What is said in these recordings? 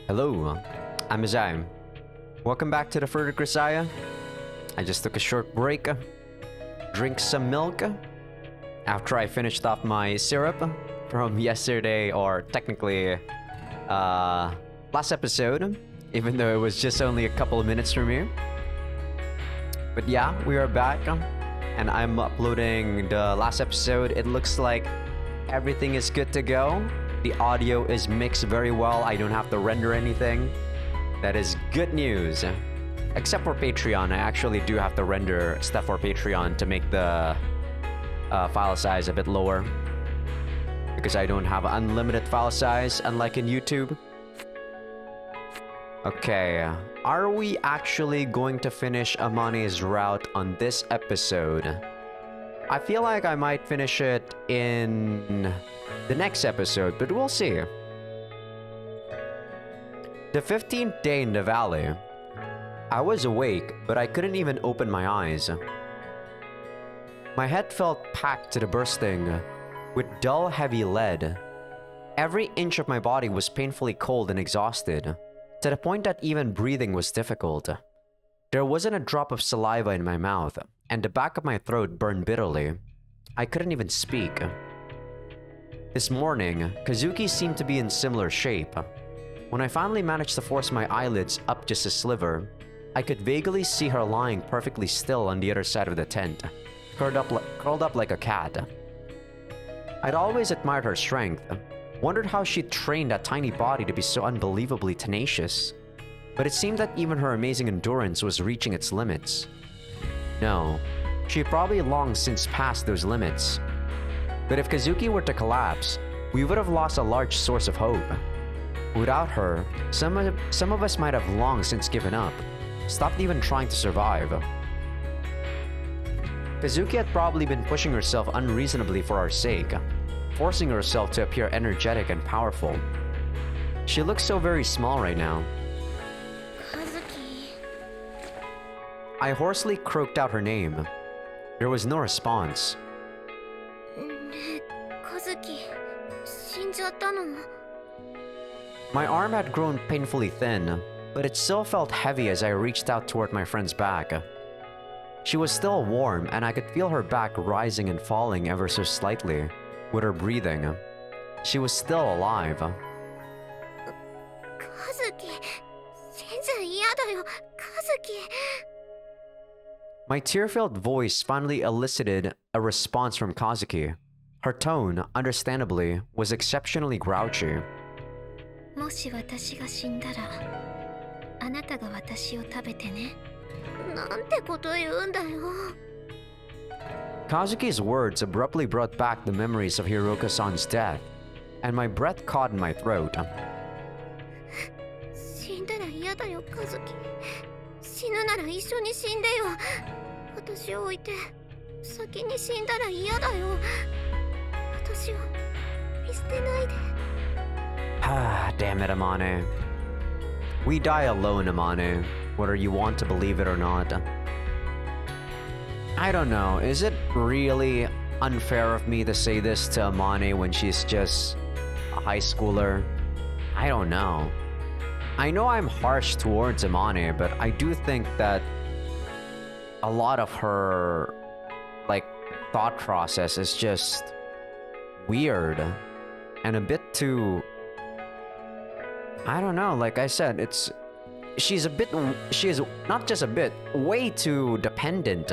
Hello, I'm Azai. Welcome back to the further Grisaia. I just took a short break, drink some milk, after I finished off my syrup from yesterday, or technically, last episode, even though it was just only a couple of minutes from here. But yeah, we are back, and I'm uploading the last episode. It looks like everything is good to go. The audio is mixed very well. I don't have to render anything. That is good news. Except for Patreon, I actually do have to render stuff for Patreon to make the file size a bit lower. Because I don't have unlimited file size, unlike in YouTube. Okay, are we actually going to finish Amane's route on this episode? I feel like I might finish it in the next episode, but we'll see. The 15th day in the valley. I was awake, but I couldn't even open my eyes. My head felt packed to the bursting with dull, heavy lead. Every inch of my body was painfully cold and exhausted, to the point that even breathing was difficult. There wasn't a drop of saliva in my mouth, and the back of my throat burned bitterly. I couldn't even speak. This morning, Kazuki seemed to be in similar shape. When I finally managed to force my eyelids up just a sliver, I could vaguely see her lying perfectly still on the other side of the tent, curled up like a cat. I'd always admired her strength, wondered how she'd trained that tiny body to be so unbelievably tenacious. But it seemed that even her amazing endurance was reaching its limits. No, she had probably long since passed those limits. But if Kazuki were to collapse, we would have lost a large source of hope. Without her, some of us might have long since given up, stopped even trying to survive. Kazuki had probably been pushing herself unreasonably for our sake, forcing herself to appear energetic and powerful. She looks so very small right now. I hoarsely croaked out her name. There was no response. My arm had grown painfully thin, but it still felt heavy as I reached out toward my friend's back. She was still warm, and I could feel her back rising and falling ever so slightly with her breathing. She was still alive. My tear-filled voice finally elicited a response from Kazuki. Her tone, understandably, was exceptionally grouchy. Kazuki's words abruptly brought back the memories of Hiroka-san's death, and my breath caught in my throat. Ah, damn it, Amane. We die alone, Amane, whether you want to believe it or not. I don't know, is it really unfair of me to say this to Amane when she's just a high schooler? I don't know. I know I'm harsh towards Amane, but I do think that a lot of her, thought process is just weird and a bit too... I don't know, like I said, she is not just a bit, way too dependent.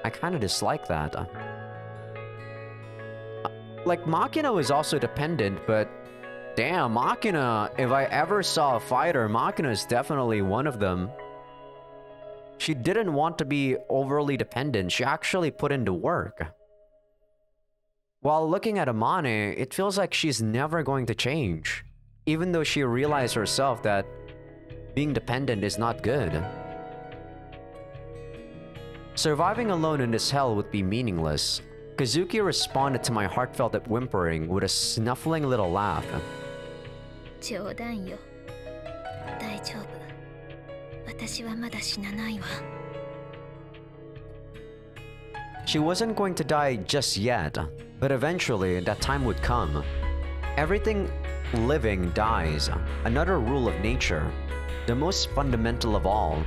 I kind of dislike that. Makina is also dependent, but damn, Makina, if I ever saw a fighter, Makina is definitely one of them. She didn't want to be overly dependent, she actually put in the work. While looking at Amane, it feels like she's never going to change, even though she realized herself that being dependent is not good. Surviving alone in this hell would be meaningless. Kazuki responded to my heartfelt whimpering with a snuffling little laugh. She wasn't going to die just yet, but eventually that time would come. Everything living dies, another rule of nature, the most fundamental of all.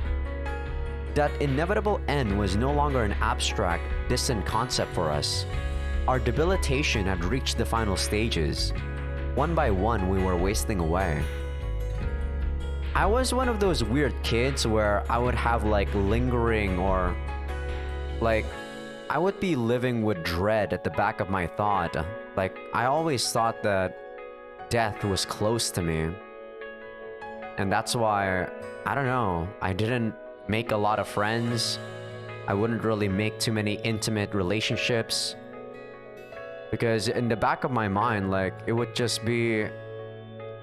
That inevitable end was no longer an abstract, distant concept for us. Our debilitation had reached the final stages. One by one, we were wasting away. I was one of those weird kids where I would have like lingering or like I would be living with dread at the back of my thought. Like I always thought that death was close to me. And that's why, I don't know, I didn't make a lot of friends. I wouldn't really make too many intimate relationships. Because in the back of my mind, like, it would just be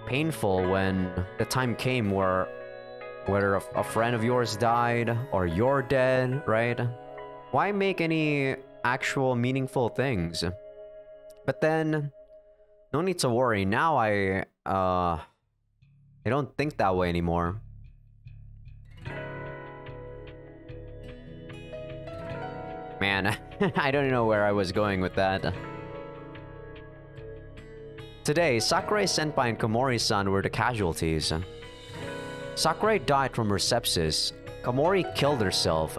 painful when the time came where whether a friend of yours died or you're dead, right? Why make any actual meaningful things? But then, no need to worry. Now I don't think that way anymore. Man, I don't know where I was going with that. Today, Sakurai-senpai and Komori-san were the casualties. Sakurai died from her sepsis. Komori killed herself.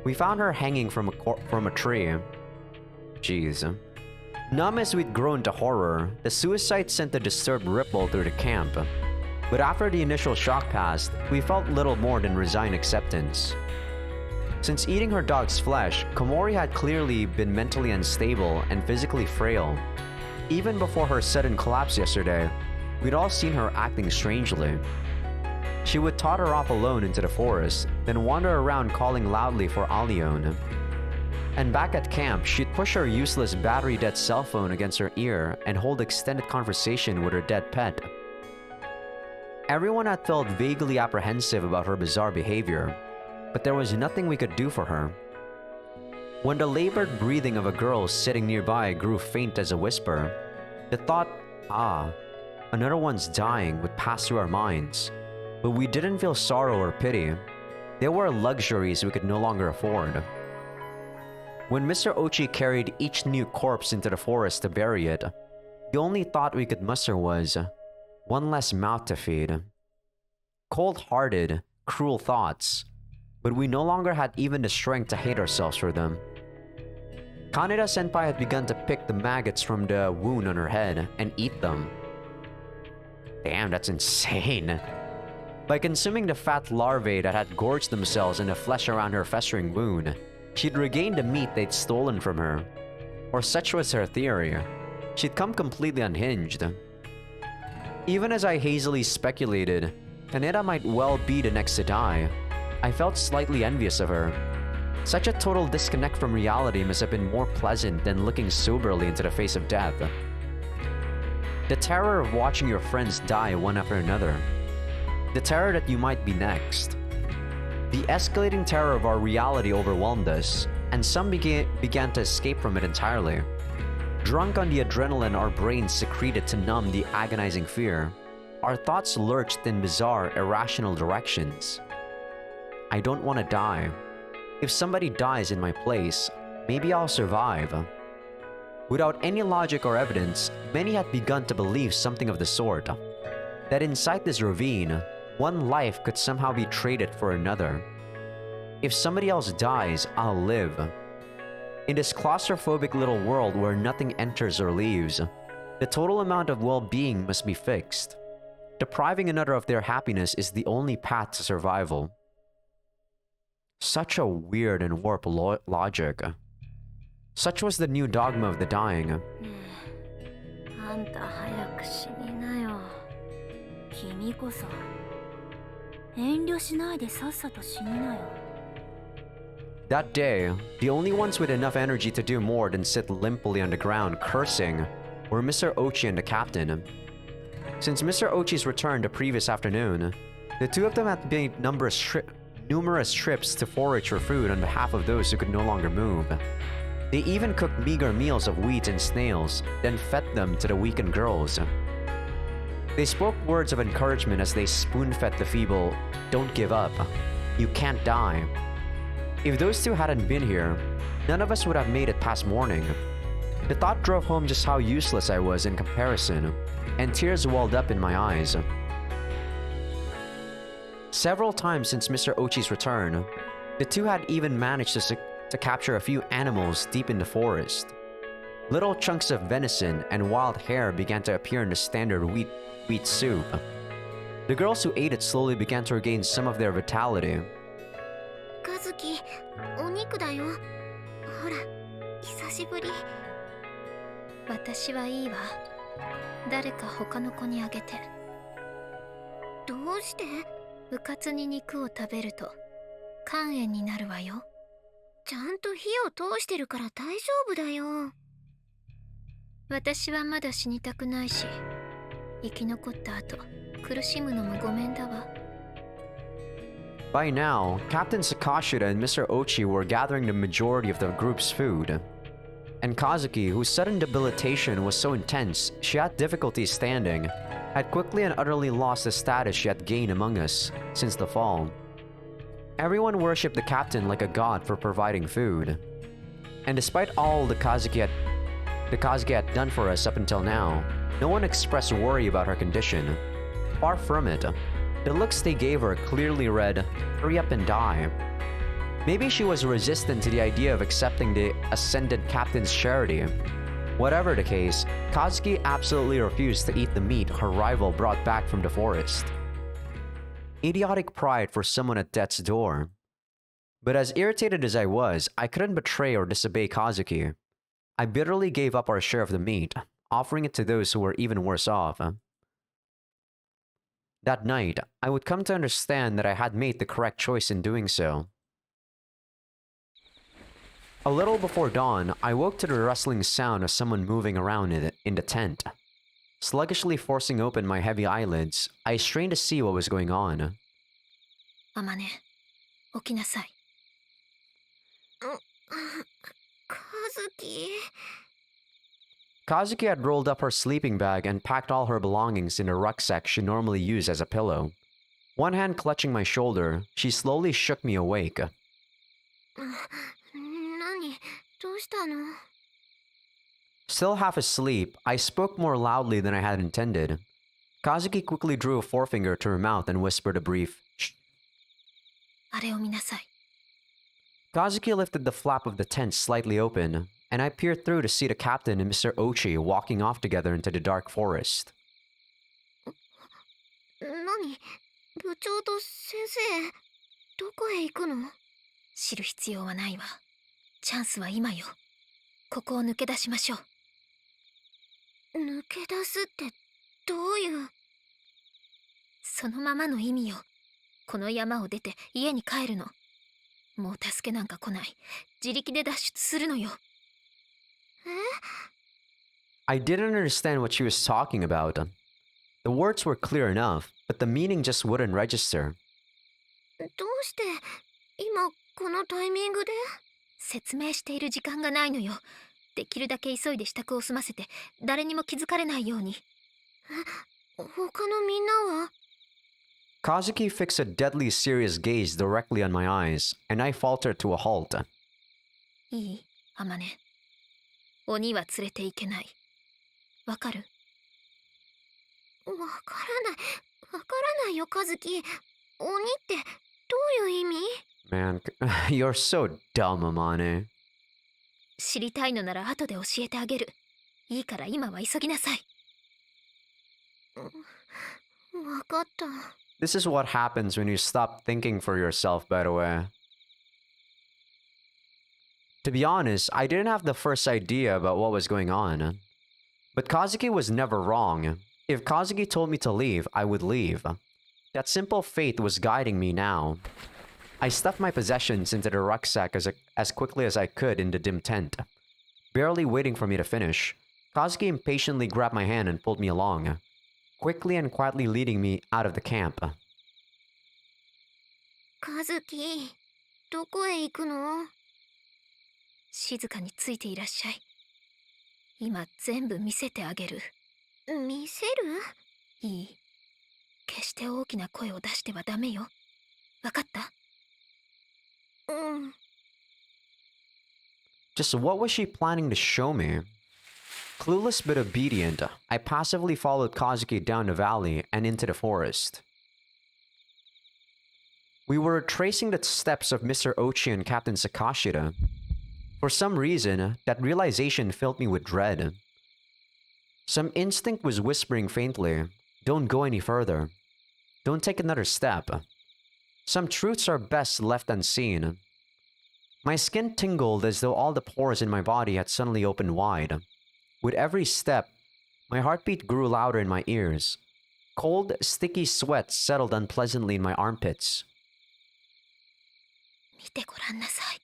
We found her hanging from a tree. Jeez. Numb as we'd grown to horror, the suicide sent a disturbed ripple through the camp. But after the initial shock passed, we felt little more than resigned acceptance. Since eating her dog's flesh, Komori had clearly been mentally unstable and physically frail. Even before her sudden collapse yesterday, we'd all seen her acting strangely. She would totter off alone into the forest, then wander around calling loudly for Allione. And back at camp, she'd push her useless battery-dead cell phone against her ear and hold extended conversation with her dead pet. Everyone had felt vaguely apprehensive about her bizarre behavior, but there was nothing we could do for her. When the labored breathing of a girl sitting nearby grew faint as a whisper, the thought, another one's dying, would pass through our minds. But we didn't feel sorrow or pity. They were luxuries we could no longer afford. When Mr. Ochi carried each new corpse into the forest to bury it, the only thought we could muster was, one less mouth to feed. Cold-hearted, cruel thoughts, but we no longer had even the strength to hate ourselves for them. Kaneda-senpai had begun to pick the maggots from the wound on her head and eat them. Damn, that's insane. By consuming the fat larvae that had gorged themselves in the flesh around her festering wound, she'd regained the meat they'd stolen from her. Or such was her theory. She'd come completely unhinged. Even as I hazily speculated, Kaneda might well be the next to die, I felt slightly envious of her. Such a total disconnect from reality must have been more pleasant than looking soberly into the face of death. The terror of watching your friends die one after another. The terror that you might be next. The escalating terror of our reality overwhelmed us, and some began to escape from it entirely. Drunk on the adrenaline our brains secreted to numb the agonizing fear, our thoughts lurched in bizarre, irrational directions. I don't want to die. If somebody dies in my place, maybe I'll survive. Without any logic or evidence, many had begun to believe something of the sort. That inside this ravine, one life could somehow be traded for another. If somebody else dies, I'll live. In this claustrophobic little world where nothing enters or leaves, the total amount of well-being must be fixed. Depriving another of their happiness is the only path to survival. Such a weird and warped logic. Such was the new dogma of the dying. That day, the only ones with enough energy to do more than sit limply on the ground cursing were Mr. Ochi and the captain. Since Mr. Ochi's return the previous afternoon, the two of them had made numerous trips to forage for food on behalf of those who could no longer move. They even cooked meager meals of wheat and snails, then fed them to the weakened girls. They spoke words of encouragement as they spoon-fed the feeble, "Don't give up. You can't die." If those two hadn't been here, none of us would have made it past morning. The thought drove home just how useless I was in comparison. and tears welled up in my eyes. Several times since Mr. Ochi's return, the two had even managed to capture a few animals deep in the forest. Little chunks of venison and wild hare began to appear in the standard wheat soup. The girls who ate it slowly began to regain some of their vitality. 和樹、お肉だよ。ほら、久しぶり。私はいいわ。誰か他の子にあげて。どうして？うかつに肉を食べると肝炎になるわよ。ちゃんと火を通してるから大丈夫だよ。私はまだ死にたくないし、生き残った後苦しむのもごめんだわ。By now, Captain Sakashita and Mr. Ochi were gathering the majority of the group's food. And Kazuki, whose sudden debilitation was so intense she had difficulty standing, had quickly and utterly lost the status she had gained among us since the fall. Everyone worshipped the captain like a god for providing food. And despite all the Kazuki had done for us up until now, no one expressed worry about her condition. Far from it. The looks they gave her clearly read, "Hurry up and die." Maybe she was resistant to the idea of accepting the ascended captain's charity. Whatever the case, Kazuki absolutely refused to eat the meat her rival brought back from the forest. Idiotic pride for someone at death's door. But as irritated as I was, I couldn't betray or disobey Kazuki. I bitterly gave up our share of the meat, offering it to those who were even worse off. That night, I would come to understand that I had made the correct choice in doing so. A little before dawn, I woke to the rustling sound of someone moving around in the tent. Sluggishly forcing open my heavy eyelids, I strained to see what was going on. Amane, 起きなさい。Kazuki. Kazuki had rolled up her sleeping bag and packed all her belongings in a rucksack she normally used as a pillow. One hand clutching my shoulder, she slowly shook me awake. 何？どうしたの？ Still half asleep, I spoke more loudly than I had intended. Kazuki quickly drew a forefinger to her mouth and whispered a brief "Shh." あれを見なさい。 Kazuki lifted the flap of the tent slightly open, and I peered through to see the captain and Mr. Ochi walking off together into the dark forest. 何？部長と先生、どこへ行くの？知る必要はないわ。チャンスは今よ。ここを抜け出しましょう。抜け出すってどういう？そのままの意味よ。この山を出て家に帰るの。もう助けなんか来ない。自力で脱出するのよ。I didn't understand what she was talking about. The words were clear enough, but the meaning just wouldn't register. どうして今このタイミングで？説明している時間がないのよ。できるだけ急いで支度を済ませて誰にも気づかれないように。他のみんなは？ Kazuki fixed a deadly serious gaze directly on my eyes, and I faltered to a halt. いい？あまね。鬼は連れて行けない。わかる？わからないよ、カズキ。鬼ってどういう意味？ Man, you're so dumb, Amane. 知りたいのなら後で教えてあげる。いいから今は急ぎなさい。わかった。This is what happens when you stop thinking for yourself, by the way. To be honest, I didn't have the first idea about what was going on. But Kazuki was never wrong. If Kazuki told me to leave, I would leave. That simple fate was guiding me now. I stuffed my possessions into the rucksack as quickly as I could in the dim tent. Barely waiting for me to finish, Kazuki impatiently grabbed my hand and pulled me along, quickly and quietly leading me out of the camp. カズキ、どこへ行くの？静かについていらっしゃい。今全部見せてあげる。見せる？いい。決して大きな声を出してはダメよ。わかった？Just what was she planning to show me? Clueless but obedient, I passively followed Kazuki down the valley and into the forest. We were tracing the steps of Mr. Ochi and Captain Sakashita. For some reason, that realization filled me with dread. Some instinct was whispering faintly, "Don't go any further. Don't take another step." Some truths are best left unseen. My skin tingled as though all the pores in my body had suddenly opened wide. With every step, my heartbeat grew louder in my ears. Cold, sticky sweat settled unpleasantly in my armpits. 見てごらんなさい。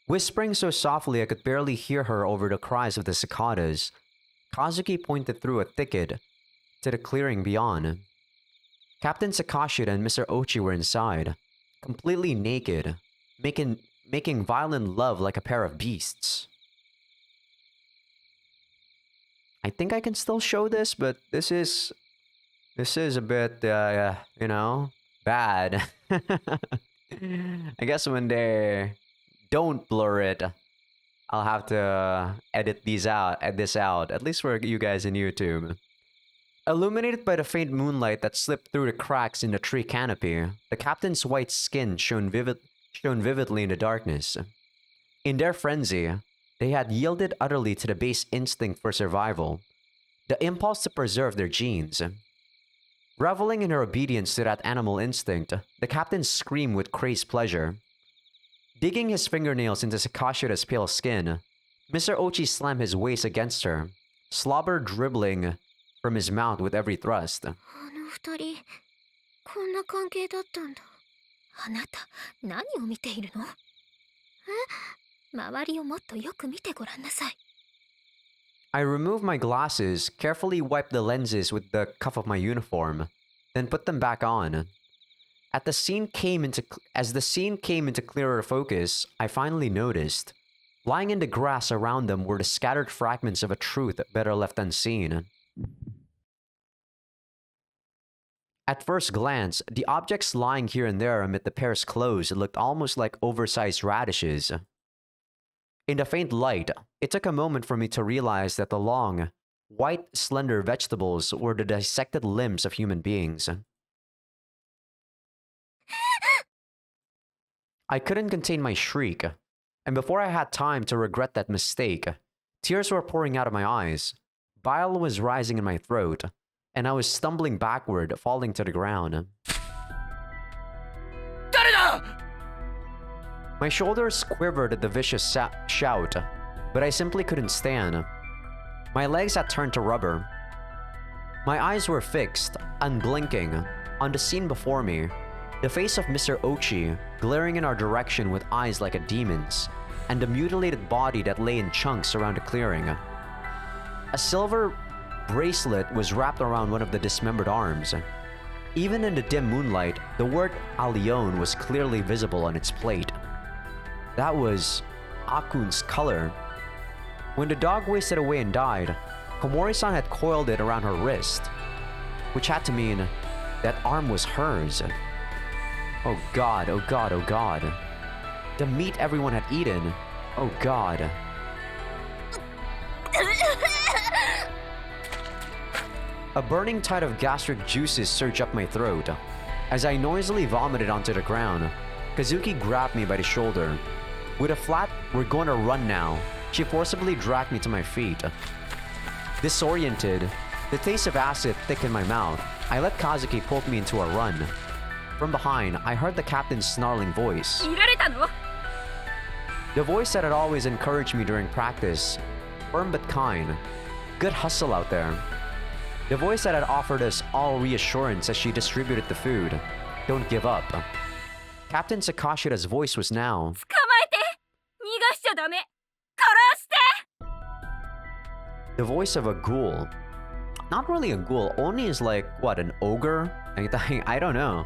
Whispering so softly I could barely hear her over the cries of the cicadas, Kazuki pointed through a thicket to the clearing beyond. Captain Sakashita and Mr. Ochi were inside, completely naked, making violent love like a pair of beasts. I think I can still show this, but this is a bit, bad. I guess when they don't blur it, I'll have to edit this out, at least for you guys in YouTube. Illuminated by the faint moonlight that slipped through the cracks in the tree canopy, the captain's white skin shone vividly in the darkness. In their frenzy, they had yielded utterly to the base instinct for survival, the impulse to preserve their genes. Reveling in her obedience to that animal instinct, the captain screamed with crazed pleasure. Digging his fingernails into Sakashita's pale skin, Mr. Ochi slammed his waist against her, slobber dribbling from his mouth with every thrust. あの二人、こんな関係だったんだ。あなた、何を見ているの？周りをもっとよく見てごらんなさい。 I removed my glasses, carefully wiped the lenses with the cuff of my uniform, then put them back on. As the scene came into clearer focus, I finally noticed. Lying in the grass around them were the scattered fragments of a truth better left unseen. At first glance, the objects lying here and there amid the pair's clothes looked almost like oversized radishes. In the faint light, it took a moment for me to realize that the long, white, slender vegetables were the dissected limbs of human beings. I couldn't contain my shriek, and before I had time to regret that mistake, tears were pouring out of my eyes, bile was rising in my throat, and I was stumbling backward, falling to the ground. My shoulders quivered at the vicious shout, but I simply couldn't stand. My legs had turned to rubber. My eyes were fixed, unblinking, on the scene before me, the face of Mr. Ochi glaring in our direction with eyes like a demon's, and the mutilated body that lay in chunks around the clearing. A silver bracelet was wrapped around one of the dismembered arms. Even in the dim moonlight, the word Allione was clearly visible on its plate. That was Akun's color. When the dog wasted away and died, Komori-san had coiled it around her wrist, which had to mean that arm was hers. Oh god, oh god, oh god. The meat everyone had eaten. Oh god. A burning tide of gastric juices surged up my throat. As I noisily vomited onto the ground, Kazuki grabbed me by the shoulder. With a flat, "We're going to run now," she forcibly dragged me to my feet. Disoriented, the taste of acid thick in my mouth, I let Kazuki pull me into a run. From behind, I heard the captain's snarling voice. The voice that had always encouraged me during practice. Firm but kind. Good hustle out there. The voice that had offered us all reassurance as she distributed the food. Don't give up. Captain Sakashita's voice was now. The voice of a ghoul. Not really a ghoul. Oni is like, what, an ogre? I don't know.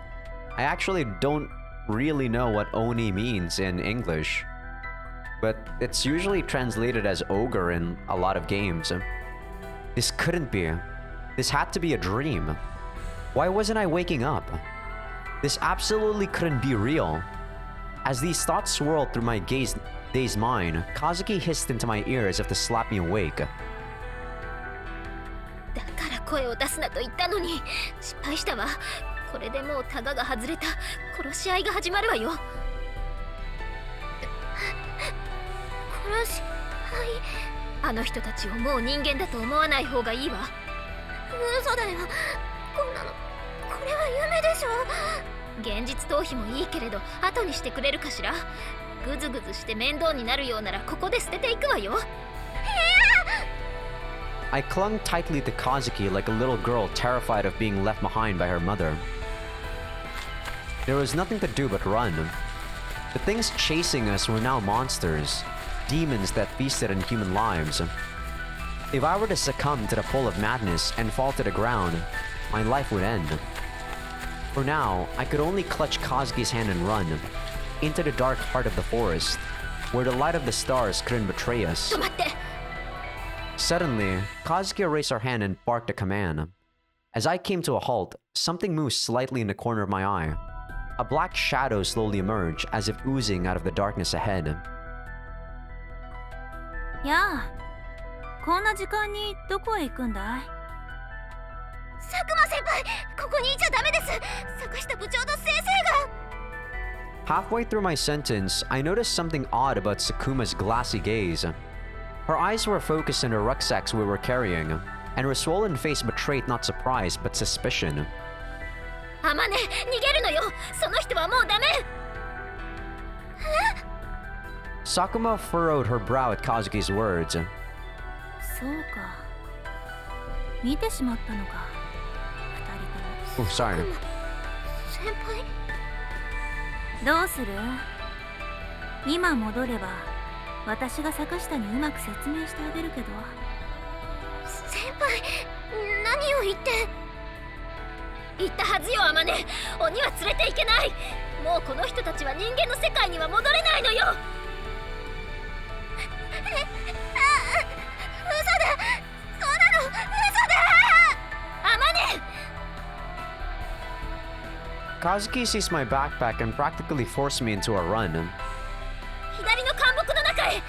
I actually don't really know what Oni means in English. But it's usually translated as ogre in a lot of games. This couldn't be. This had to be a dream. Why wasn't I waking up? This absolutely couldn't be real. As these thoughts swirled through my gaze, dazed mind, Kazuki hissed into my ear as if to slap me awake. だから声を出すなと言ったのに失敗したわ。これでもうタガが外れた。殺し合いが始まるわよ。殺し合い？あの人たちをもう人間だと思わない方がいいわ。嘘だよ。こんなの、これは夢でしょ。現実逃避もいいけれど後にしてくれるかしら。グズグズして面倒になるようならここで捨てていくわよ。I clung tightly to Kazuki like a little girl terrified of being left behind by her mother. There was nothing to do but run. The things chasing us were now monsters, demons that feasted on human lives. If I were to succumb to the pull of madness and fall to the ground, my life would end. For now, I could only clutch Kazuki's hand and run into the dark heart of the forest, where the light of the stars couldn't betray us. 止まって。 Suddenly, Kazuki raised her hand and barked a command. As I came to a halt, something moved slightly in the corner of my eye. A black shadow slowly emerged, as if oozing out of the darkness ahead. やあ、こんな時間にどこへ行くんだい？佐久間先輩、ここにいちゃダメです。坂下部長と先生が。 Halfway through my sentence, I noticed something odd about Sakuma's glassy gaze. Her eyes were focused on the rucksacks we were carrying, and her swollen face betrayed not surprise but suspicion. あまね、逃げるのよ。その人はもうダメ。Sakuma furrowed her brow at Kazuki's words. そうか。見てしまったのか。二人とも。 Oh, sorry. 先輩。 どうする？今戻れば私が坂下にうまく説明してあげるけど。先輩、何を言って。言ったはずよ、あまね。鬼は連れていけない。もうこの人たちは人間の世界には戻れないのよ。嘘だ。そうなの、嘘だ。あまね。 Kazuki seized my backpack and practically forced me into a run. 左の灌木の中へ。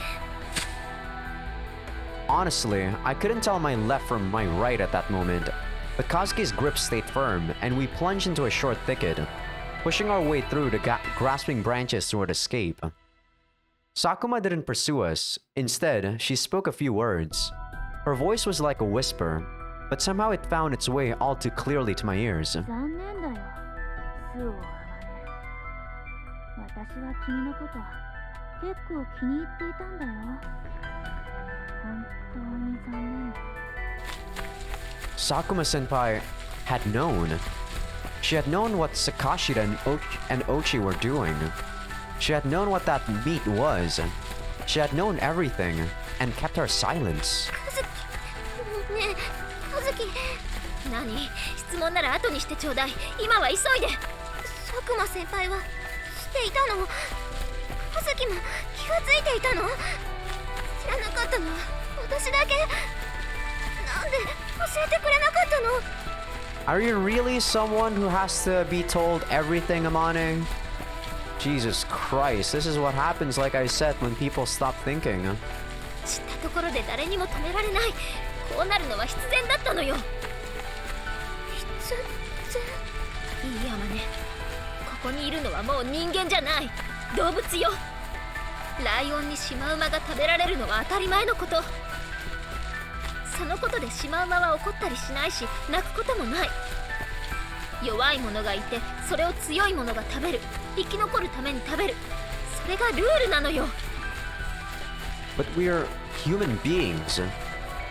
Honestly, I couldn't tell my left from my right at that moment, but Kazuki's grip stayed firm, and we plunged into a short thicket, pushing our way through the grasping branches toward escape. Sakuma didn't pursue us. Instead, she spoke a few words. Her voice was like a whisper, but somehow it found its way all too clearly to my ears. 残念だよ。スーをあまね。私は君のこと結構気に入っていたんだよ。本当に残念だ。 Sakuma-senpai had known. She had known what Sakashida and Ochi were doing. She had known what that meat was. She had known everything, and kept her silence. ねえ、和樹。何？質問なら後にしてちょうだい。今は急いで。佐久間先輩はしていたの？和樹も気がついていたの？知らなかったのは私だけ。なんで教えてくれなかったの？ Are you really someone who has to be told everything, Amane? Jesus Christ, this is what happens, like I said, when people stop thinking. 知ったところで誰にも止められない。こうなるのは必然だったのよ。必然？いいやまね。ここにいるのはもう人間じゃない。動物よ。ライオンにシマウマが食べられるのは当たり前のこと。そのことでシマウマは怒ったりしないし、泣くこともない。弱い者がいて、それを強い者が食べる。生き残るために食べる。それがルールなのよ。 But we're human beings.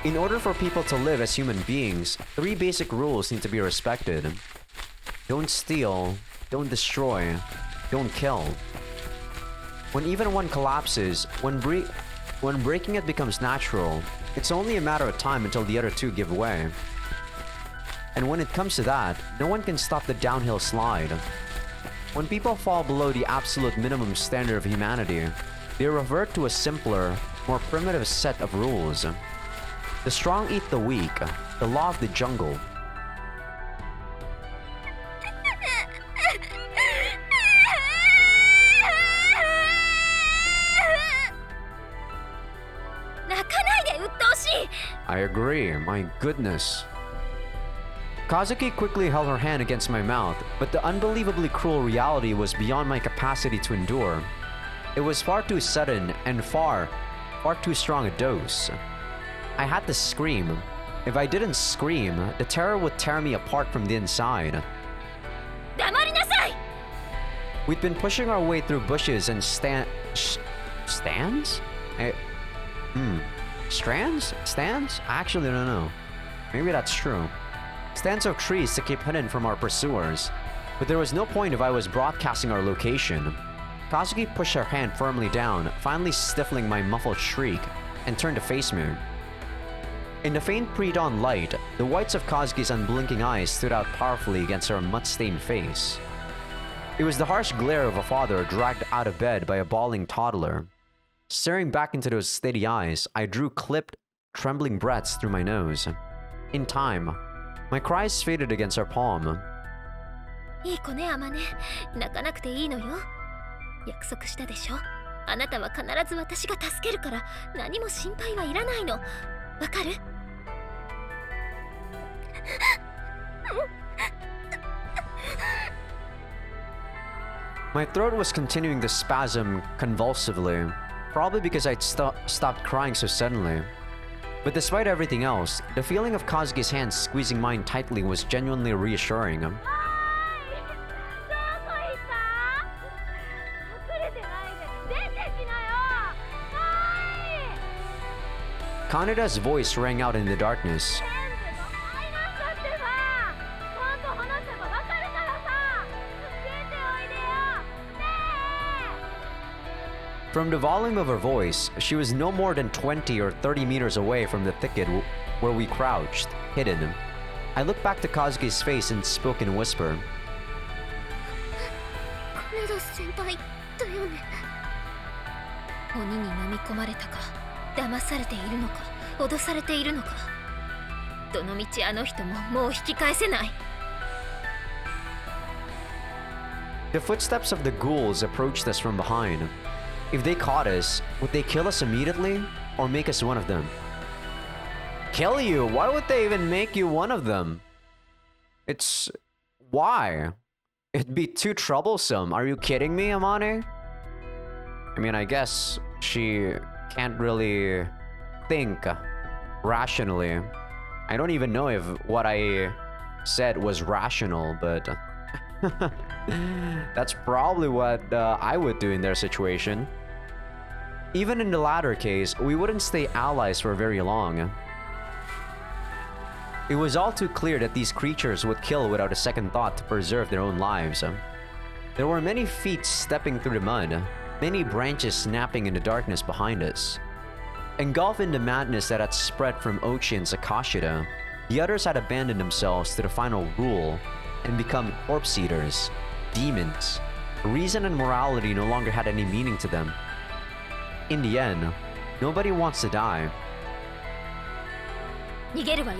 In order for people to live as human beings, 3 basic rules need to be respected. Don't steal, don't destroy, don't kill. When even one collapses, when breaking it becomes natural, it's only a matter of time until the other 2 give way. And when it comes to that, no one can stop the downhill slide. When people fall below the absolute minimum standard of humanity, they revert to a simpler, more primitive set of rules. The strong eat the weak, the law of the jungle. I agree, my goodness. Kazuki quickly held her hand against my mouth, but the unbelievably cruel reality was beyond my capacity to endure. It was far too sudden and far too strong a dose. I had to scream. If I didn't scream, the terror would tear me apart from the inside. We'd been pushing our way through bushes and stands? Strands? Stands? I actually don't know. Maybe that's true. Stands of trees to keep hidden from our pursuers. But there was no point if I was broadcasting our location. Kazuki pushed her hand firmly down, finally stifling my muffled shriek, and turned to face me. In the faint pre-dawn light, the whites of Kazuki's unblinking eyes stood out powerfully against her mud-stained face. It was the harsh glare of a father dragged out of bed by a bawling toddler. Staring back into those steady eyes, I drew clipped, trembling breaths through my nose. In time, my cries faded against her palm. いい子ね、アマネ。泣かなくていいのよ。約束したでしょ。あなたは必ず私が助けるから、何も心配はいらないの。わかる？ My throat was continuing to spasm convulsively, probably because I'd stopped crying so suddenly. But despite everything else, the feeling of Kazuki's hand squeezing mine tightly was genuinely reassuring. Kaneda's voice rang out in the darkness. From the volume of her voice, she was no more than 20 or 30 meters away from the thicket where we crouched, hidden. I looked back to Kazuki's face and spoke in a whisper. 金田先輩だよね。鬼に飲み込まれたか、騙されているのか、脅されているのか。どのみちあの人ももう引き返せない。 The footsteps of the ghouls approached us from behind. If they caught us, would they kill us immediately or make us one of them? Kill you? Why would they even make you one of them? It's... why? It'd be too troublesome. Are you kidding me, Amane? I mean, I guess she can't really think rationally. I don't even know if what I said was rational, but... that's probably what I would do in their situation. Even in the latter case, we wouldn't stay allies for very long. It was all too clear that these creatures would kill without a second thought to preserve their own lives. There were many feet stepping through the mud, many branches snapping in the darkness behind us. Engulfed in the madness that had spread from Ochi and Sakashita, the others had abandoned themselves to the final rule and become corpse eaters, demons. Reason and morality no longer had any meaning to them. In the end, nobody wants to die. 逃げるわよ。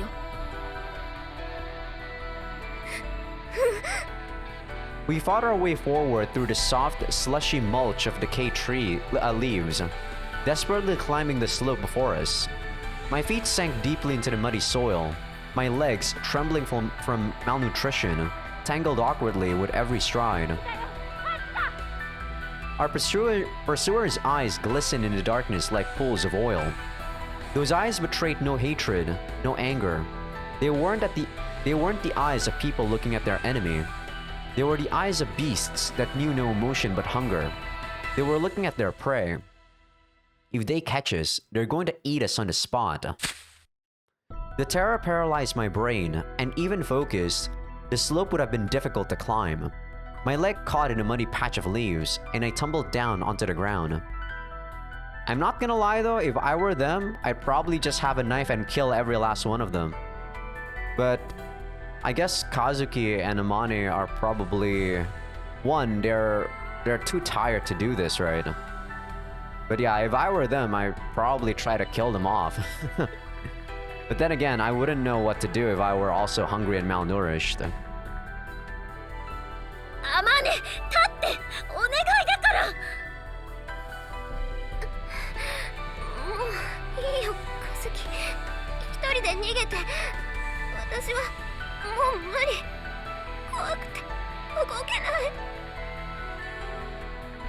We fought our way forward through the soft, slushy mulch of decayed leaves, desperately climbing the slope before us. My feet sank deeply into the muddy soil, my legs, trembling from malnutrition, tangled awkwardly with every stride. Our pursuer's eyes glistened in the darkness like pools of oil. Those eyes betrayed no hatred, no anger. They weren't the eyes of people looking at their enemy. They were the eyes of beasts that knew no emotion but hunger. They were looking at their prey. If they catch us, they're going to eat us on the spot. The terror paralyzed my brain, and even focused, the slope would have been difficult to climb. My leg caught in a muddy patch of leaves, and I tumbled down onto the ground. I'm not gonna lie though, if I were them, I'd probably just have a knife and kill every last one of them. But I guess Kazuki and Amane are probably... one, they're too tired to do this, right? But yeah, if I were them, I'd probably try to kill them off. But then again, I wouldn't know what to do if I were also hungry and malnourished. アマネ、立ってお願いだから。もういいよ、カズキ。行き私はもう無理。怖くて動けない。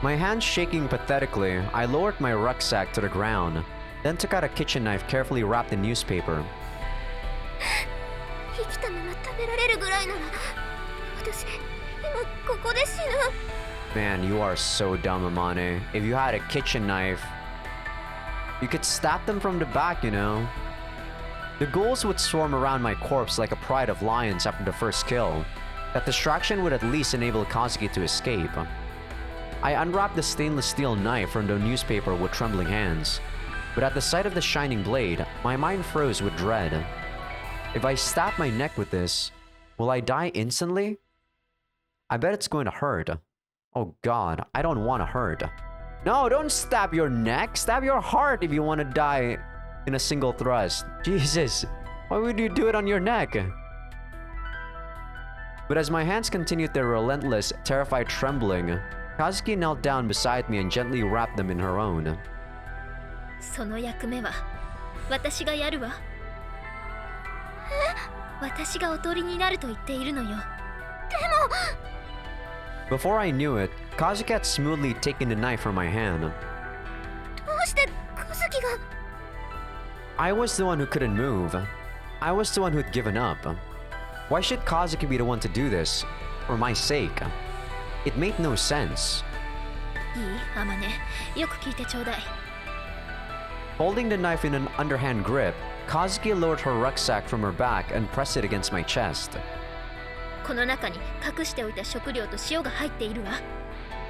My hands shaking pathetically, I lowered my rucksack to the ground, then took out a kitchen knife carefully wrapped in newspaper. 生きたまま食べられるぐらいなら、私今ここで死ぬ。 Man, you are so dumb, Amane. If you had a kitchen knife, you could stab them from the back, you know. The ghouls would swarm around my corpse like a pride of lions after the first kill. That distraction would at least enable Kazuki to escape. I unwrapped the stainless steel knife from the newspaper with trembling hands. But at the sight of the shining blade, my mind froze with dread. If I stab my neck with this, will I die instantly? I bet it's going to hurt. Oh god, I don't want to hurt. No, don't stab your neck. Stab your heart if you want to die in a single thrust. Jesus, why would you do it on your neck? But as my hands continued their relentless, terrified trembling, Kazuki knelt down beside me and gently wrapped them in her own. その役目は私がやるわ。私がおとりになると言っているのよ。でも Before I knew it, Kazuki had smoothly taken the knife from my hand. どうしてカズキが I was the one who couldn't move. I was the one who'd given up. Why should Kazuki be the one to do this? For my sake. It made no sense. いいアマネ、よく聞いてちょうだい。 Holding the knife in an underhand grip, Kazuki lowered her rucksack from her back and pressed it against my chest. この中に隠しておいた食料と塩が入っているわ。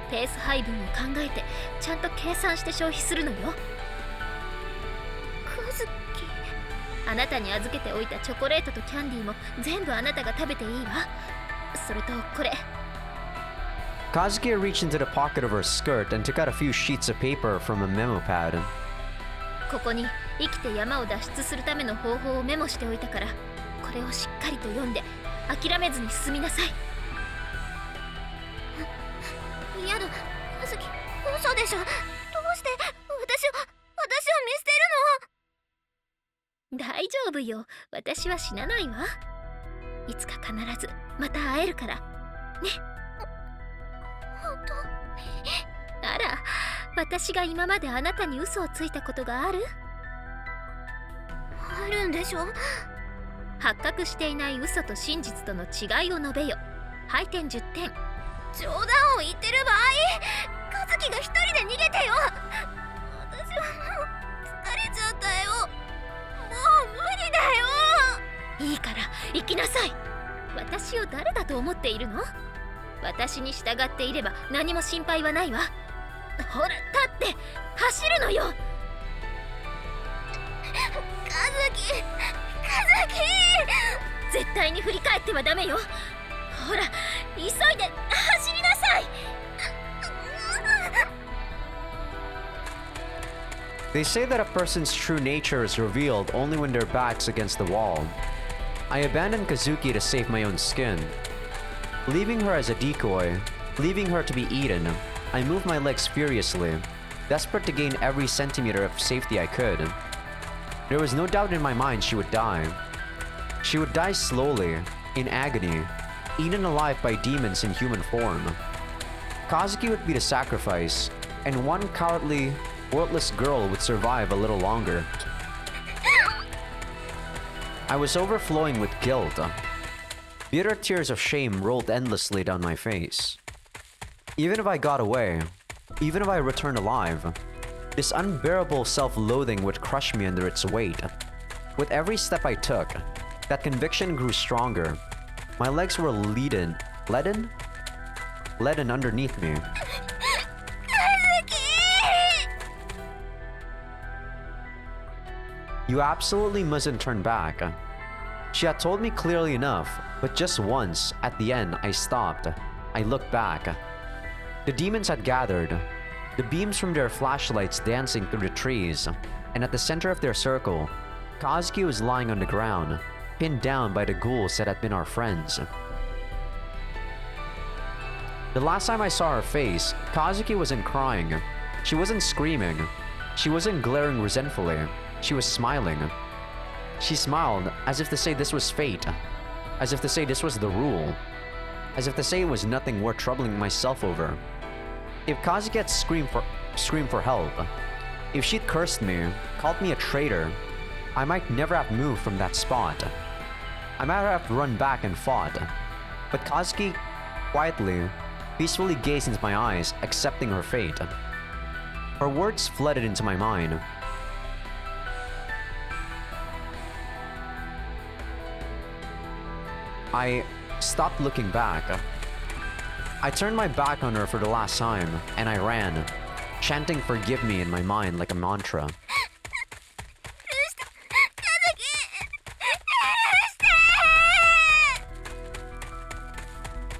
ペース配分を考えてちゃんと計算して消費するのよ。カズキ、あなたに預けておいたチョコレートとキャンディーも全部あなたが食べていいわ。それとこれ。 Kazuki reached into the pocket of her skirt and took out a few sheets of paper from a memo pad. ここに生きて山を脱出するための方法をメモしておいたから、これをしっかりと読んで諦めずに進みなさい。やだ、カズキ、嘘でしょ。どうして私を見捨てるの？大丈夫よ、私は死なないわ。いつか必ずまた会えるからね。本当？あら、私が今まであなたに嘘をついたことがある？あるんでしょ？発覚していない嘘と真実との違いを述べよ。配点10点。冗談を言ってる場合、カズキが一人で逃げてよ。私はもう疲れちゃったよ。もう無理だよ。いいから行きなさい。私を誰だと思っているの？私に従っていれば何も心配はないわ。ほら、立って走るのよ。カズキ、絶対に振り返ってはダメよ。ほら、急いで走りなさい。They say that a person's true nature is revealed only when their back's against the wall. I abandoned Kazuki to save my own skin. Leaving her as a decoy, leaving her to be eaten, I moved my legs furiously, desperate to gain every centimeter of safety I could. There was no doubt in my mind she would die. She would die slowly, in agony, eaten alive by demons in human form. Kazuki would be the sacrifice, and one cowardly, worthless girl would survive a little longer. I was overflowing with guilt. Bitter tears of shame rolled endlessly down my face. Even if I got away, even if I returned alive, this unbearable self-loathing would crush me under its weight. With every step I took, that conviction grew stronger. My legs were leaden underneath me. You absolutely mustn't turn back. She had told me clearly enough, but just once, at the end, I stopped. I looked back. The demons had gathered, the beams from their flashlights dancing through the trees, and at the center of their circle, Kazuki was lying on the ground, pinned down by the ghouls that had been our friends. The last time I saw her face, Kazuki wasn't crying. She wasn't screaming. She wasn't glaring resentfully. She was smiling. She smiled as if to say this was fate, as if to say this was the rule, as if to say it was nothing worth troubling myself over. If Kazuki had screamed for help, if she'd cursed me, called me a traitor, I might never have moved from that spot. I might have run back and fought. But Kazuki quietly, peacefully gazed into my eyes, accepting her fate. Her words flooded into my mind. I stopped looking back. I turned my back on her for the last time, and I ran, chanting "forgive me" in my mind like a mantra.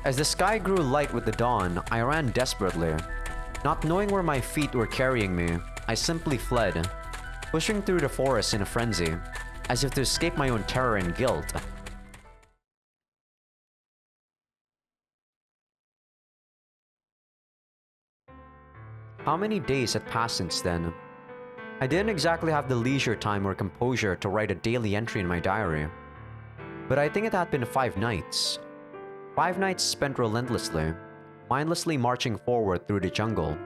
As the sky grew light with the dawn, I ran desperately. Not knowing where my feet were carrying me, I simply fled, pushing through the forest in a frenzy, as if to escape my own terror and guilt. How many days had passed since then? I didn't exactly have the leisure time or composure to write a daily entry in my diary, but I think it had been 5 nights. 5 nights spent relentlessly, mindlessly marching forward through the jungle.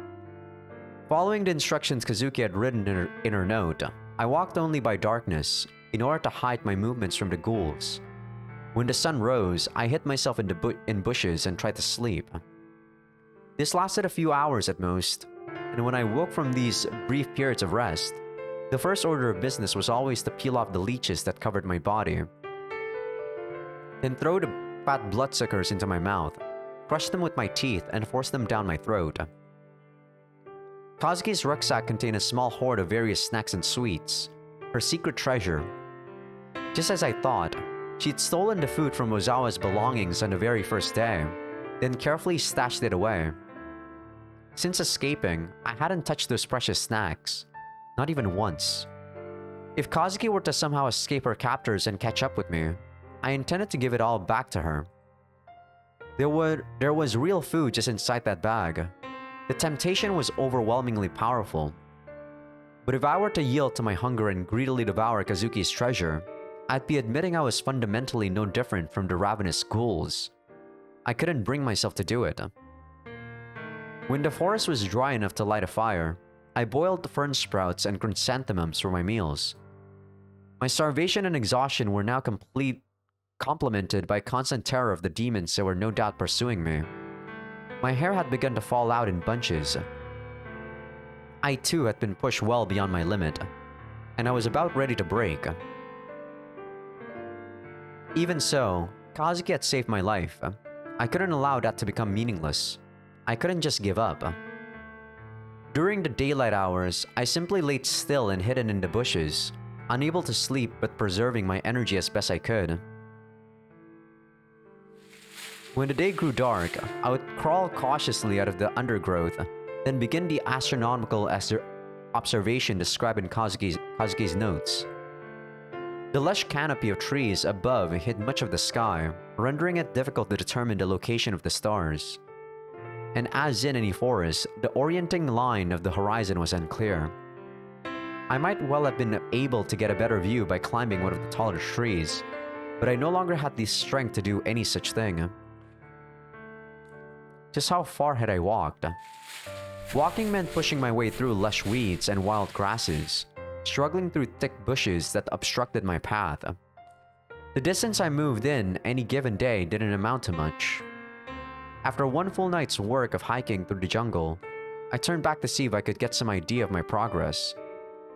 Following the instructions Kazuki had written in her note, I walked only by darkness in order to hide my movements from the ghouls. When the sun rose, I hid myself in bushes and tried to sleep. This lasted a few hours at most, and when I woke from these brief periods of rest, the first order of business was always to peel off the leeches that covered my body, then throw the fat bloodsuckers into my mouth, crush them with my teeth, and force them down my throat. Kazuki's rucksack contained a small hoard of various snacks and sweets, her secret treasure. Just as I thought, she'd stolen the food from Ozawa's belongings on the very first day, then carefully stashed it away. Since escaping, I hadn't touched those precious snacks, not even once. If Kazuki were to somehow escape her captors and catch up with me, I intended to give it all back to her. There was real food just inside that bag. The temptation was overwhelmingly powerful. But if I were to yield to my hunger and greedily devour Kazuki's treasure, I'd be admitting I was fundamentally no different from the ravenous ghouls. I couldn't bring myself to do it. When the forest was dry enough to light a fire, I boiled fern sprouts and chrysanthemums for my meals. My starvation and exhaustion were now complemented by constant terror of the demons that were no doubt pursuing me. My hair had begun to fall out in bunches. I too had been pushed well beyond my limit, and I was about ready to break. Even so, Kazuki had saved my life. I couldn't allow that to become meaningless. I couldn't just give up. During the daylight hours, I simply laid still and hidden in the bushes, unable to sleep but preserving my energy as best I could. When the day grew dark, I would crawl cautiously out of the undergrowth, then begin the astronomical observation described in Kazuki's notes. The lush canopy of trees above hid much of the sky, rendering it difficult to determine the location of the stars. And as in any forest, the orienting line of the horizon was unclear. I might well have been able to get a better view by climbing one of the taller trees, but I no longer had the strength to do any such thing. Just how far had I walked? Walking meant pushing my way through lush weeds and wild grasses, struggling through thick bushes that obstructed my path. The distance I moved in any given day didn't amount to much. After one full night's work of hiking through the jungle, I turned back to see if I could get some idea of my progress,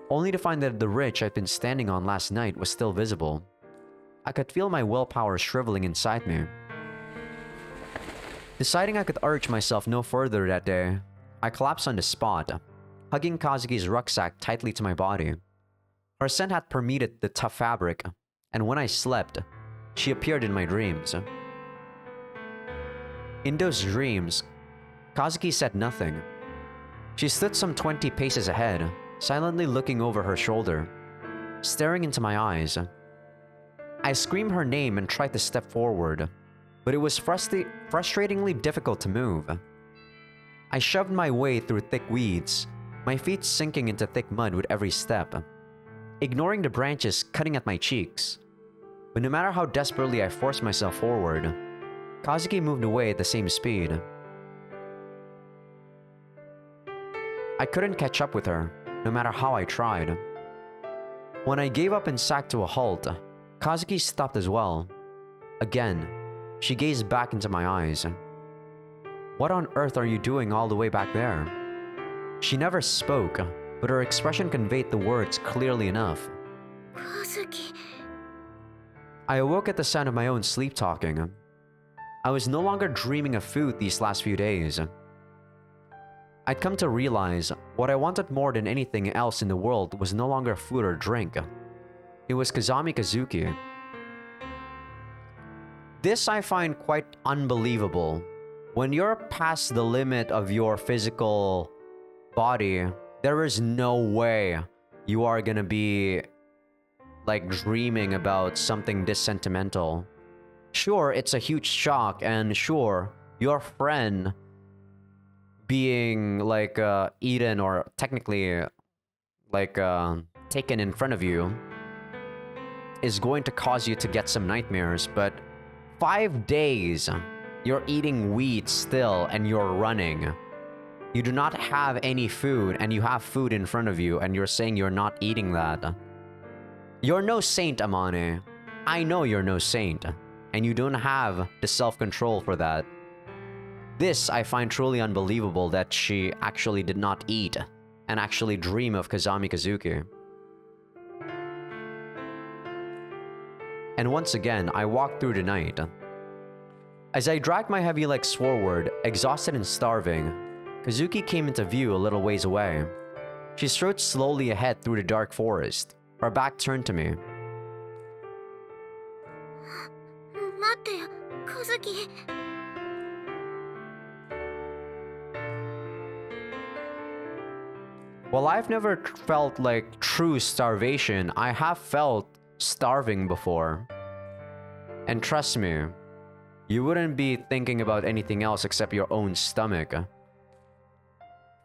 only to find that the ridge I'd been standing on last night was still visible. I could feel my willpower shriveling inside me. Deciding I could urge myself no further that day, I collapsed on the spot, hugging Kazuki's rucksack tightly to my body. Her scent had permeated the tough fabric, and when I slept, she appeared in my dreams. In those dreams, Kazuki said nothing. She stood some 20 paces ahead, silently looking over her shoulder, staring into my eyes. I screamed her name and tried to step forward, but it was frustratingly difficult to move. I shoved my way through thick weeds, my feet sinking into thick mud with every step, ignoring the branches cutting at my cheeks. but no matter how desperately I forced myself forward, Kazuki moved away at the same speed. I couldn't catch up with her, no matter how I tried. When I gave up and sagged to a halt, Kazuki stopped as well. Again, she gazed back into my eyes. What on earth are you doing all the way back there? She never spoke, but her expression conveyed the words clearly enough. Kazuki. I awoke at the sound of my own sleep-talking. I was no longer dreaming of food these last few days. I'd come to realize what I wanted more than anything else in the world was no longer food or drink. It was Azaikyousuke. This I find quite unbelievable. When you're past the limit of your physical body, there is no way you are gonna be like dreaming about something this sentimental. Sure, it's a huge shock, and sure, your friend being like eaten or technically like taken in front of you is going to cause you to get some nightmares, but 5 days you're eating wheat still and you're running. You do not have any food and you have food in front of you and you're saying you're not eating that. You're no saint, Amane. I know you're no saint, and you don't have the self-control for that. This I find truly unbelievable that she actually did not eat and actually dream of Azaikyousuke. And once again, I walked through the night. As I dragged my heavy legs forward, exhausted and starving, Kazuki came into view a little ways away. She strode slowly ahead through the dark forest, her back turned to me. 待ってよ、Kazuki. While I've never felt like true starvation, I have felt starving before. And trust me, you wouldn't be thinking about anything else except your own stomach.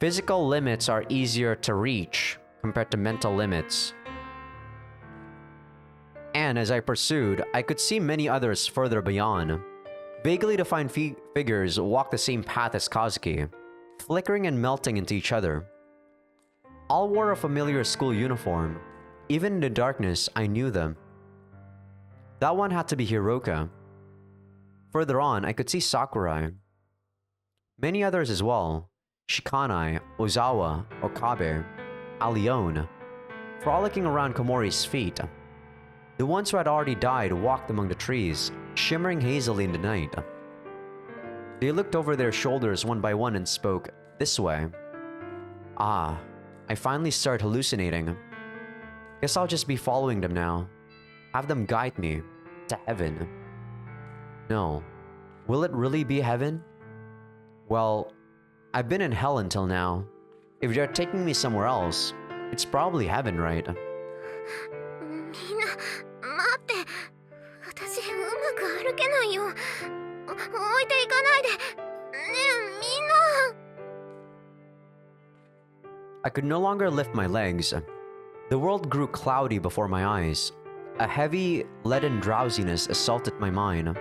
Physical limits are easier to reach compared to mental limits. And as I pursued, I could see many others further beyond. Vaguely defined figures walked the same path as Kazuki, flickering and melting into each other. All wore a familiar school uniform. Even in the darkness, I knew them. That one had to be Hiroka. Further on, I could see Sakurai. Many others as well. Shikanai, Ozawa, Okabe, Alione, frolicking around Komori's feet. The ones who had already died walked among the trees, shimmering hazily in the night. They looked over their shoulders one by one and spoke, this way. Ah, I finally started hallucinating. Guess I'll just be following them now. Have them guide me to heaven. No. Will it really be heaven? Well, I've been in hell until now. If they're taking me somewhere else, it's probably heaven, right? みんな、待って。私、うまく歩けないよ。置いていかないで。ねえ、みんな。I could no longer lift my legs. The world grew cloudy before my eyes. A heavy, leaden drowsiness assaulted my mind.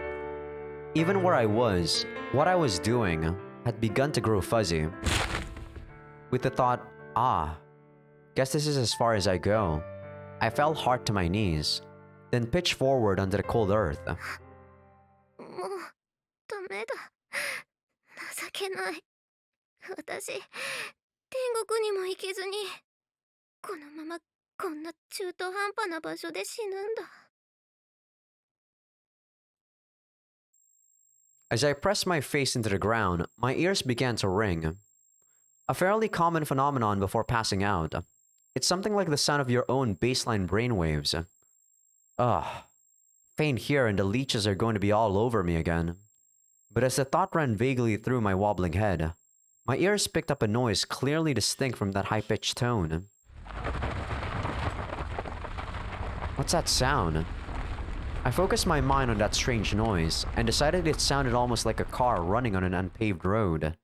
Even where I was, what I was doing, had begun to grow fuzzy. With the thought, guess this is as far as I go, I fell hard to my knees, then pitched forward onto the cold earth. もう、ダメだ。情けない。私、天国にも行けずに、このままこんな中途半端な場所で死ぬんだ。As I pressed my face into the ground, my ears began to ring. A fairly common phenomenon before passing out. It's something like the sound of your own baseline brainwaves. Ugh. Faint here and the leeches are going to be all over me again. But as the thought ran vaguely through my wobbling head, my ears picked up a noise clearly distinct from that high-pitched tone. What's that sound? I focused my mind on that strange noise and decided it sounded almost like a car running on an unpaved road.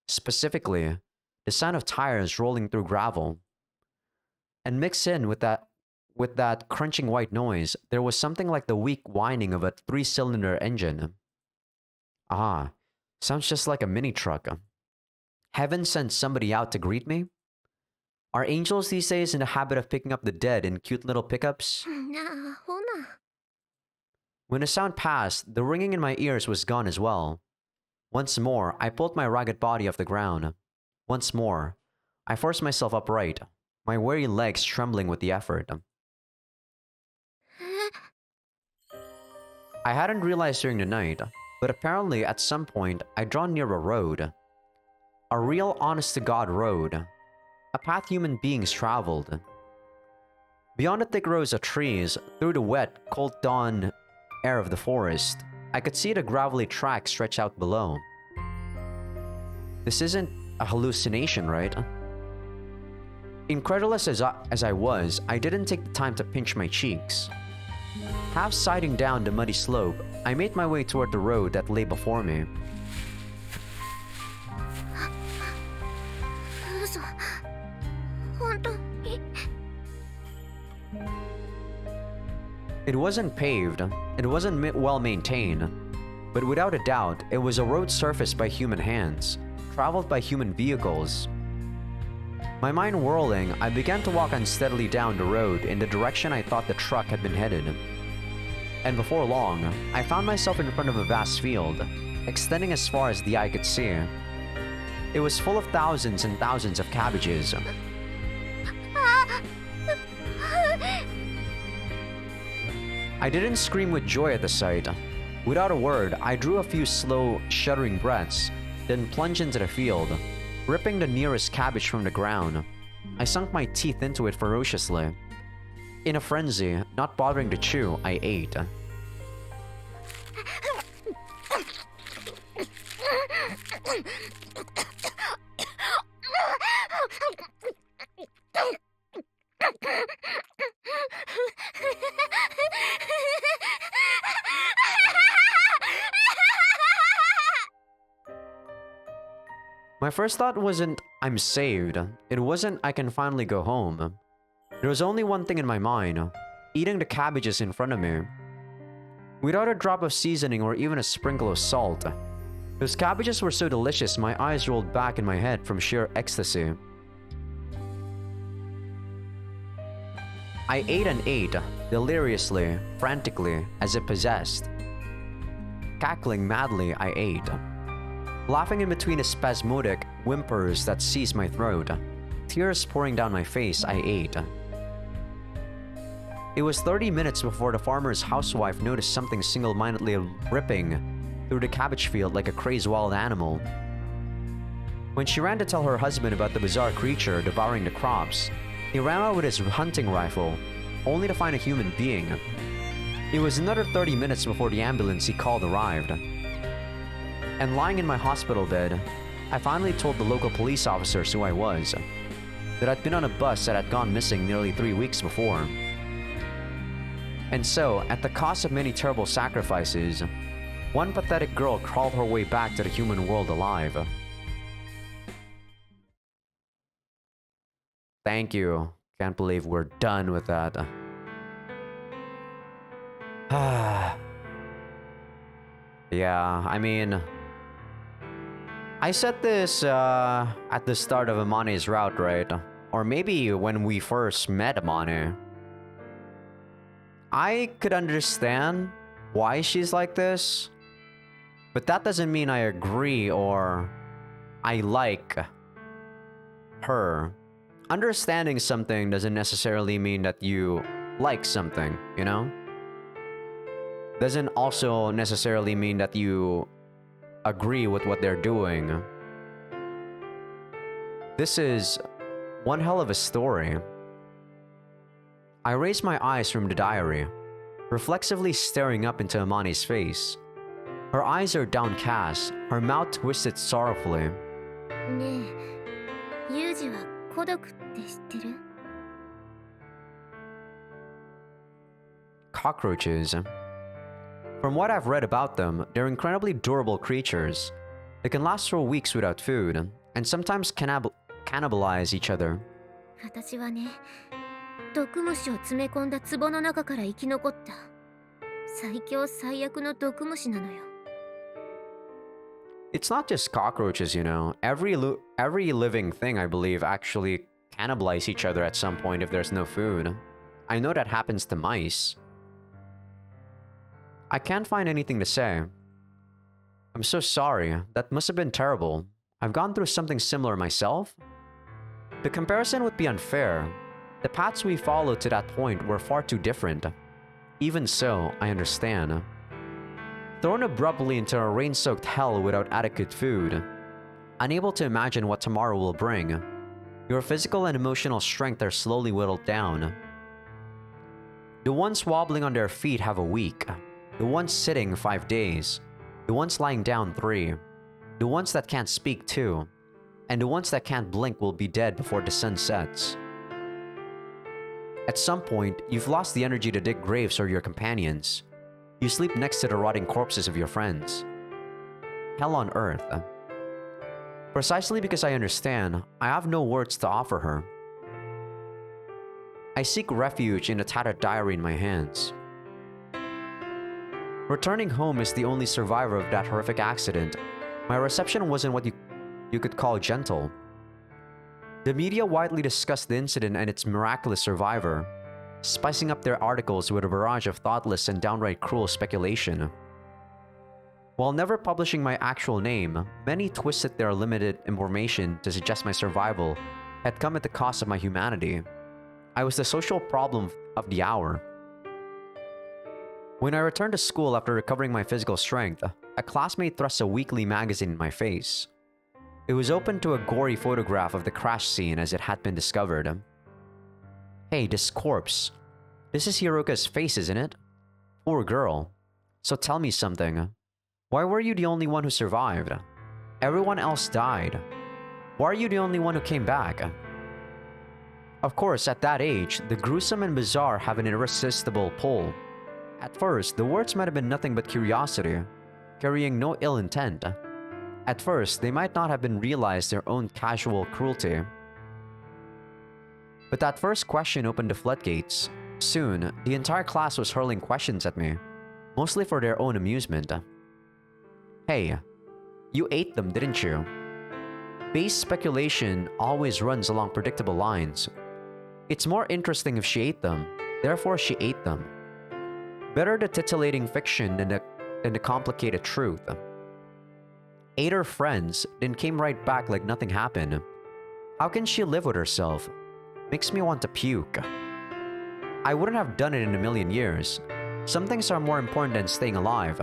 Specifically, the sound of tires rolling through gravel. And mixed in with that with that crunching white noise, there was something like the weak whining of a 3-cylinder engine. Ah, sounds just like a mini truck. Heaven sent somebody out to greet me? Are angels these days in the habit of picking up the dead in cute little pickups? なあ、ほな。 When the sound passed, the ringing in my ears was gone as well. Once more, I pulled my ragged body off the ground. Once more, I forced myself upright, my weary legs trembling with the effort. I hadn't realized during the night, but apparently at some point I'd drawn near a road. A real honest-to-God road. A path human beings traveled. Beyond the thick rows of trees, through the wet, cold dawn air of the forest, I could see the gravelly track stretch out below. This isn't a hallucination, right? Incredulous as I was, I didn't take the time to pinch my cheeks. Half siding down the muddy slope, I made my way toward the road that lay before me. 嘘。本当に。 It wasn't paved, it wasn't well maintained, but without a doubt, it was a road surfaced by human hands, traveled by human vehicles. My mind whirling, I began to walk unsteadily down the road in the direction I thought the truck had been headed. And before long, I found myself in front of a vast field, extending as far as the eye could see. It was full of thousands and thousands of cabbages. I didn't scream with joy at the sight. Without a word, I drew a few slow, shuddering breaths, then plunged into the field, ripping the nearest cabbage from the ground. I sunk my teeth into it ferociously. In a frenzy, not bothering to chew, I ate. My first thought wasn't, I'm saved. It wasn't, I can finally go home. There was only one thing in my mind, eating the cabbages in front of me. Without a drop of seasoning or even a sprinkle of salt. Those cabbages were so delicious, my eyes rolled back in my head from sheer ecstasy. I ate and ate, deliriously, frantically, as if possessed. Cackling madly, I ate. Laughing in between the spasmodic whimpers that seized my throat. Tears pouring down my face, I ate. It was 30 minutes before the farmer's housewife noticed something single-mindedly ripping through the cabbage field like a crazed wild animal. When she ran to tell her husband about the bizarre creature devouring the crops, he ran out with his hunting rifle, only to find a human being. It was another 30 minutes before the ambulance he called arrived. And lying in my hospital bed, I finally told the local police officers who I was, that I'd been on a bus that had gone missing nearly 3 weeks before. And so, at the cost of many terrible sacrifices, one pathetic girl crawled her way back to the human world alive. Thank you. Can't believe we're done with that. Yeah, I mean, I said this at the start of Amani's route, right? Or maybe when we first met Amani. I could understand why she's like this, but that doesn't mean I agree or I like her. Understanding something doesn't necessarily mean that you like something, you know? Doesn't also necessarily mean that you agree with what they're doing. This is one hell of a story. I raised my eyes from the diary, reflexively staring up into Amani's face. Her eyes are downcast, her mouth twisted sorrowfully. ねえ、ユージは孤独って知ってる？ Cockroaches. From what I've read about them, they're incredibly durable creatures. They can last for weeks without food, and sometimes cannibalize each other. 私はね、毒虫を詰め込んだ壺の中から生き残った最強最悪の毒虫なのよ。 It's not just cockroaches, you know. Every living thing, I believe, actually cannibalize each other at some point if there's no food. I know that happens to mice. I can't find anything to say. I'm so sorry. That must have been terrible. I've gone through something similar myself. The comparison would be unfair. The paths we followed to that point were far too different. Even so, I understand. Thrown abruptly into a rain-soaked hell without adequate food, unable to imagine what tomorrow will bring, your physical and emotional strength are slowly whittled down. The ones wobbling on their feet have a week, the ones sitting 5 days, the ones lying down 3, the ones that can't speak 2, and the ones that can't blink will be dead before the sun sets. At some point, you've lost the energy to dig graves for your companions. You sleep next to the rotting corpses of your friends. Hell on earth. Precisely because I understand, I have no words to offer her. I seek refuge in a tattered diary in my hands. Returning home as the only survivor of that horrific accident, my reception wasn't what you could call gentle. The media widely discussed the incident and its miraculous survivor, spicing up their articles with a barrage of thoughtless and downright cruel speculation. While never publishing my actual name, many twisted their limited information to suggest my survival had come at the cost of my humanity. I was the social problem of the hour. When I returned to school after recovering my physical strength, a classmate thrust a weekly magazine in my face. It was open to a gory photograph of the crash scene as it had been discovered. Hey, this corpse. This is Hiroka's face, isn't it? Poor girl. So tell me something. Why were you the only one who survived? Everyone else died. Why are you the only one who came back? Of course, at that age, the gruesome and bizarre have an irresistible pull. At first, the words might have been nothing but curiosity, carrying no ill intent. At first, they might not have been realized their own casual cruelty. But that first question opened the floodgates. Soon, the entire class was hurling questions at me, mostly for their own amusement. Hey, you ate them, didn't you? Base speculation always runs along predictable lines. It's more interesting if she ate them, therefore she ate them. Better the titillating fiction than the complicated truth. Ate her friends, then came right back like nothing happened. How can she live with herself? Makes me want to puke. I wouldn't have done it in a million years. Some things are more important than staying alive.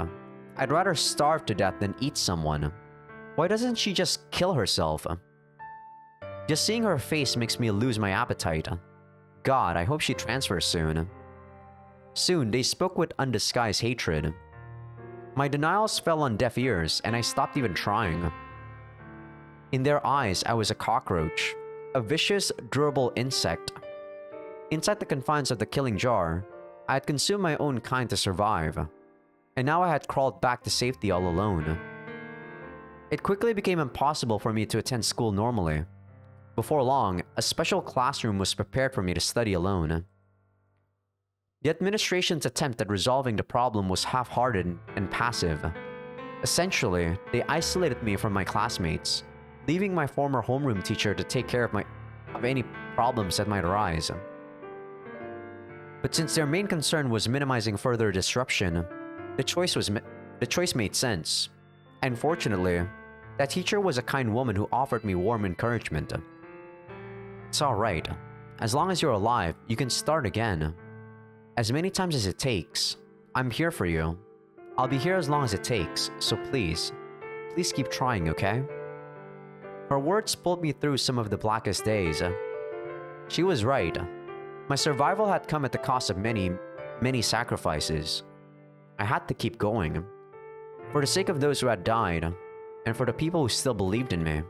I'd rather starve to death than eat someone. Why doesn't she just kill herself? Just seeing her face makes me lose my appetite. God, I hope she transfers soon. Soon, they spoke with undisguised hatred. My denials fell on deaf ears, and I stopped even trying. In their eyes, I was a cockroach. A vicious, durable insect. Inside the confines of the killing jar, I had consumed my own kind to survive, and now I had crawled back to safety all alone. It quickly became impossible for me to attend school normally. Before long, a special classroom was prepared for me to study alone. The administration's attempt at resolving the problem was half-hearted and passive. Essentially, they isolated me from my classmates, leaving my former homeroom teacher to take care of any problems that might arise. But since their main concern was minimizing further disruption, the choice made sense. And fortunately, that teacher was a kind woman who offered me warm encouragement. It's alright. As long as you're alive, you can start again. As many times as it takes. I'm here for you. I'll be here as long as it takes, so please keep trying, okay? Her words pulled me through some of the blackest days. She was right. My survival had come at the cost of many, many sacrifices. I had to keep going. For the sake of those who had died, and for the people who still believed in me.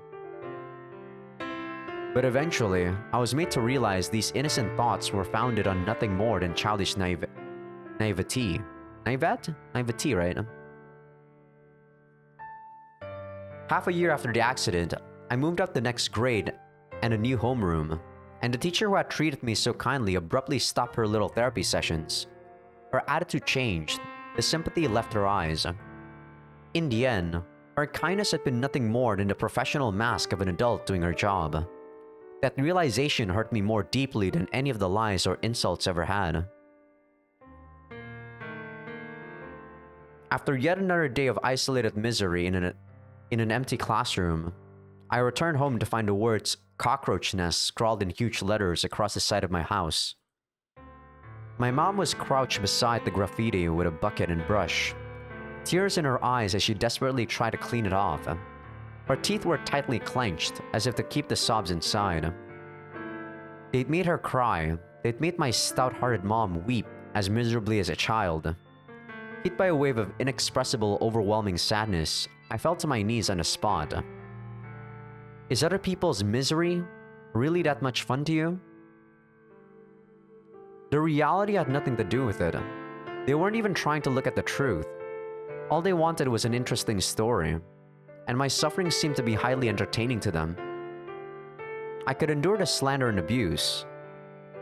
But eventually, I was made to realize these innocent thoughts were founded on nothing more than childish naivety. Naivety, right? Half a year after the accident, I moved up the next grade and a new homeroom, and the teacher who had treated me so kindly abruptly stopped her little therapy sessions. Her attitude changed. The sympathy left her eyes. In the end, her kindness had been nothing more than the professional mask of an adult doing her job. That realization hurt me more deeply than any of the lies or insults ever had. After yet another day of isolated misery in an empty classroom, I returned home to find the words "cockroach nest" scrawled in huge letters across the side of my house. My mom was crouched beside the graffiti with a bucket and brush, tears in her eyes as she desperately tried to clean it off. Her teeth were tightly clenched, as if to keep the sobs inside. They'd made her cry. They'd made my stout-hearted mom weep as miserably as a child. Hit by a wave of inexpressible, overwhelming sadness, I fell to my knees on the spot. Is other people's misery really that much fun to you? The reality had nothing to do with it. They weren't even trying to look at the truth. All they wanted was an interesting story, and my suffering seemed to be highly entertaining to them. I could endure the slander and abuse,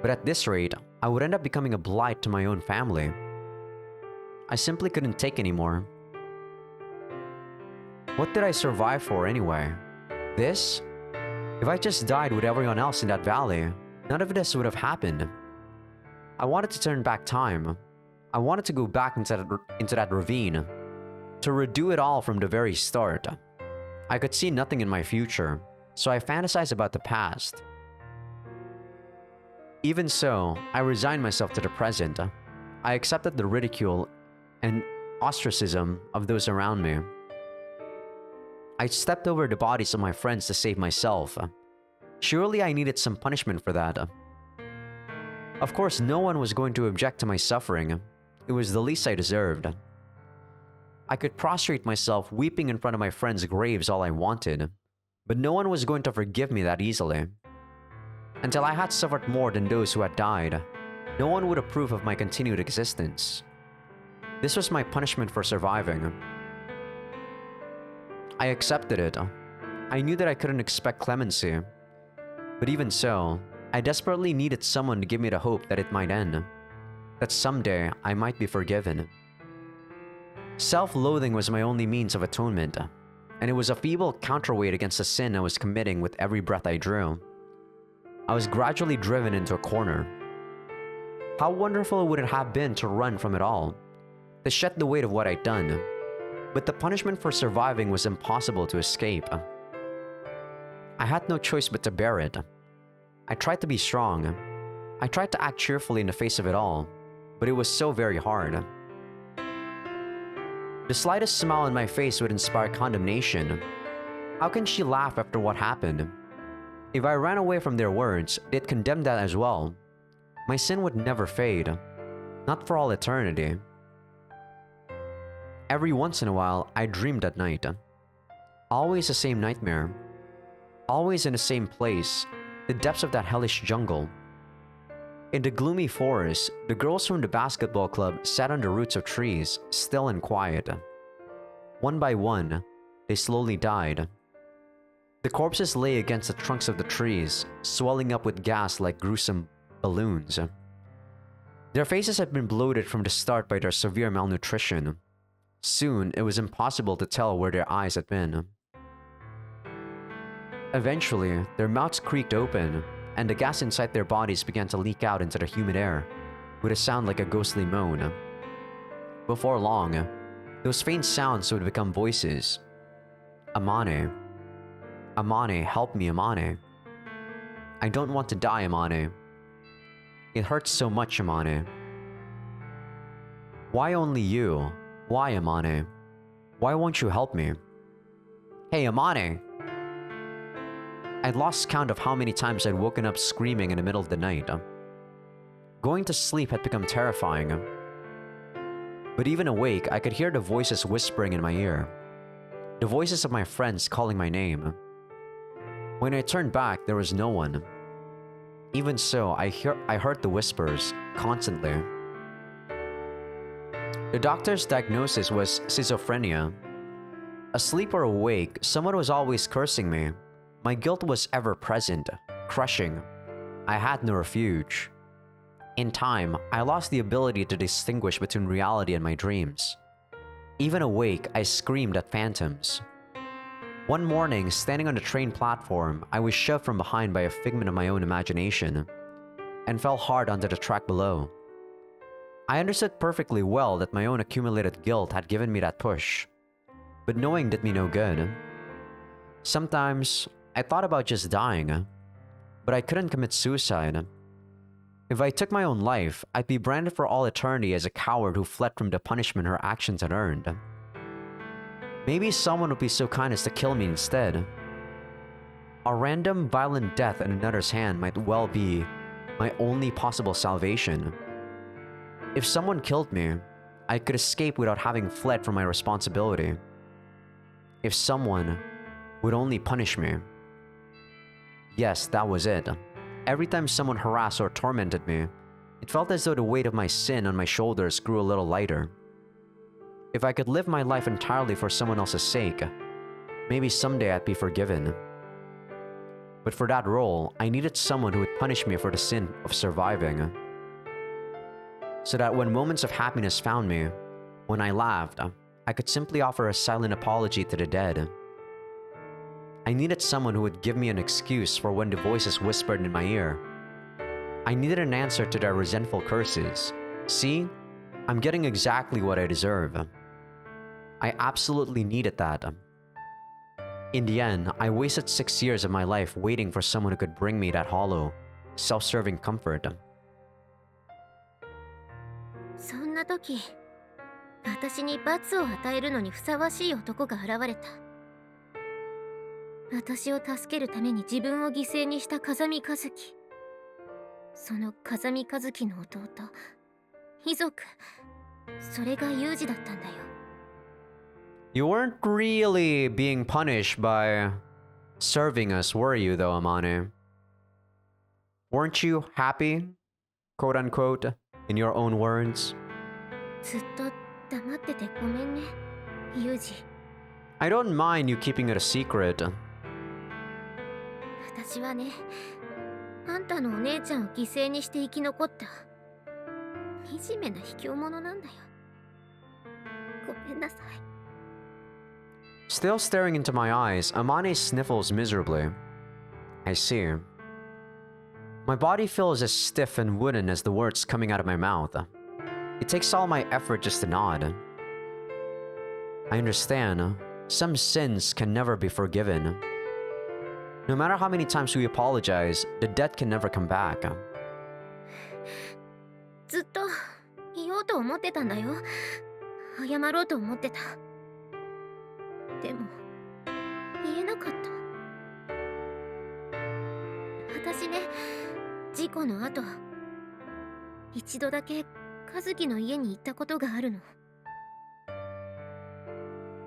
but at this rate, I would end up becoming a blight to my own family. I simply couldn't take anymore. What did I survive for anyway? This? If I just died with everyone else in that valley, none of this would have happened. I wanted to turn back time. I wanted to go back into that ravine, to redo it all from the very start. I could see nothing in my future, so I fantasized about the past. Even so, I resigned myself to the present. I accepted the ridicule and ostracism of those around me. I stepped over the bodies of my friends to save myself. Surely I needed some punishment for that. Of course, no one was going to object to my suffering. It was the least I deserved. I could prostrate myself weeping in front of my friends' graves all I wanted, but no one was going to forgive me that easily. Until I had suffered more than those who had died, no one would approve of my continued existence. This was my punishment for surviving. I accepted it. I knew that I couldn't expect clemency. But even so, I desperately needed someone to give me the hope that it might end. That someday I might be forgiven. Self-loathing was my only means of atonement, and it was a feeble counterweight against the sin I was committing with every breath I drew. I was gradually driven into a corner. How wonderful would it have been to run from it all, to shed the weight of what I'd done, but the punishment for surviving was impossible to escape. I had no choice but to bear it. I tried to be strong. I tried to act cheerfully in the face of it all, but it was so very hard. The slightest smile on my face would inspire condemnation. How can she laugh after what happened? If I ran away from their words, they'd condemn that as well. My sin would never fade, not for all eternity. Every once in a while, I dreamed at night. Always the same nightmare. Always in the same place, the depths of that hellish jungle. In the gloomy forest, the girls from the basketball club sat on the roots of trees, still and quiet. One by one, they slowly died. The corpses lay against the trunks of the trees, swelling up with gas like gruesome balloons. Their faces had been bloated from the start by their severe malnutrition. Soon, it was impossible to tell where their eyes had been. Eventually, their mouths creaked open, and the gas inside their bodies began to leak out into the humid air, with a sound like a ghostly moan. Before long, those faint sounds would become voices. Amane. Amane, help me, Amane. I don't want to die, Amane. It hurts so much, Amane. Why only you? Why, Amane? Why won't you help me? Hey, Amane! I'd lost count of how many times I'd woken up screaming in the middle of the night. Going to sleep had become terrifying. But even awake, I could hear the voices whispering in my ear. The voices of my friends calling my name. When I turned back, there was no one. Even so, I heard the whispers, constantly. The doctor's diagnosis was schizophrenia. Asleep or awake, someone was always cursing me. My guilt was ever present, crushing. I had no refuge. In time, I lost the ability to distinguish between reality and my dreams. Even awake, I screamed at phantoms. One morning, standing on the train platform, I was shoved from behind by a figment of my own imagination and fell hard onto the track below. I understood perfectly well that my own accumulated guilt had given me that push, but knowing did me no good. Sometimes, I thought about just dying, but I couldn't commit suicide. If I took my own life, I'd be branded for all eternity as a coward who fled from the punishment her actions had earned. Maybe someone would be so kind as to kill me instead. A random, violent death in another's hand might well be my only possible salvation. If someone killed me, I could escape without having fled from my responsibility. If someone would only punish me. Yes, that was it. Every time someone harassed or tormented me, it felt as though the weight of my sin on my shoulders grew a little lighter. If I could live my life entirely for someone else's sake, maybe someday I'd be forgiven. But for that role, I needed someone who would punish me for the sin of surviving. So that when moments of happiness found me, when I laughed, I could simply offer a silent apology to the dead. I needed someone who would give me an excuse for when the voices whispered in my ear. I needed an answer to their resentful curses. See, I'm getting exactly what I deserve. I absolutely needed that. In the end, I wasted 6 years of my life waiting for someone who could bring me that hollow, self-serving comfort. そんな時、私に罰を与えるのにふさわしい男が現れた。私を助けるために自分を犠牲にした風見一樹。その風見一樹の弟、遺族、それがユージだったんだよ。You weren't really being punished by serving us, were you, though, Amane? Weren't you happy, quote unquote, in your own words? ずっと黙っててごめんね、ユージ。I don't mind you keeping it a secret. 私はね、あんたのお姉ちゃんを犠牲にして生き残った惨めな卑怯者なんだよ。ごめんなさい。Still staring into my eyes, Amane sniffles miserably. I see. My body feels as stiff and wooden as the words coming out of my mouth. It takes all my effort just to nod. I understand. Some sins can never be forgiven. No matter how many times we apologize, the debt can never come back. ずっと言おうと思ってたんだよ。謝ろうと思ってた。でも言えなかった。私ね、事故の後、一度だけ和樹の家に行ったことがあるの。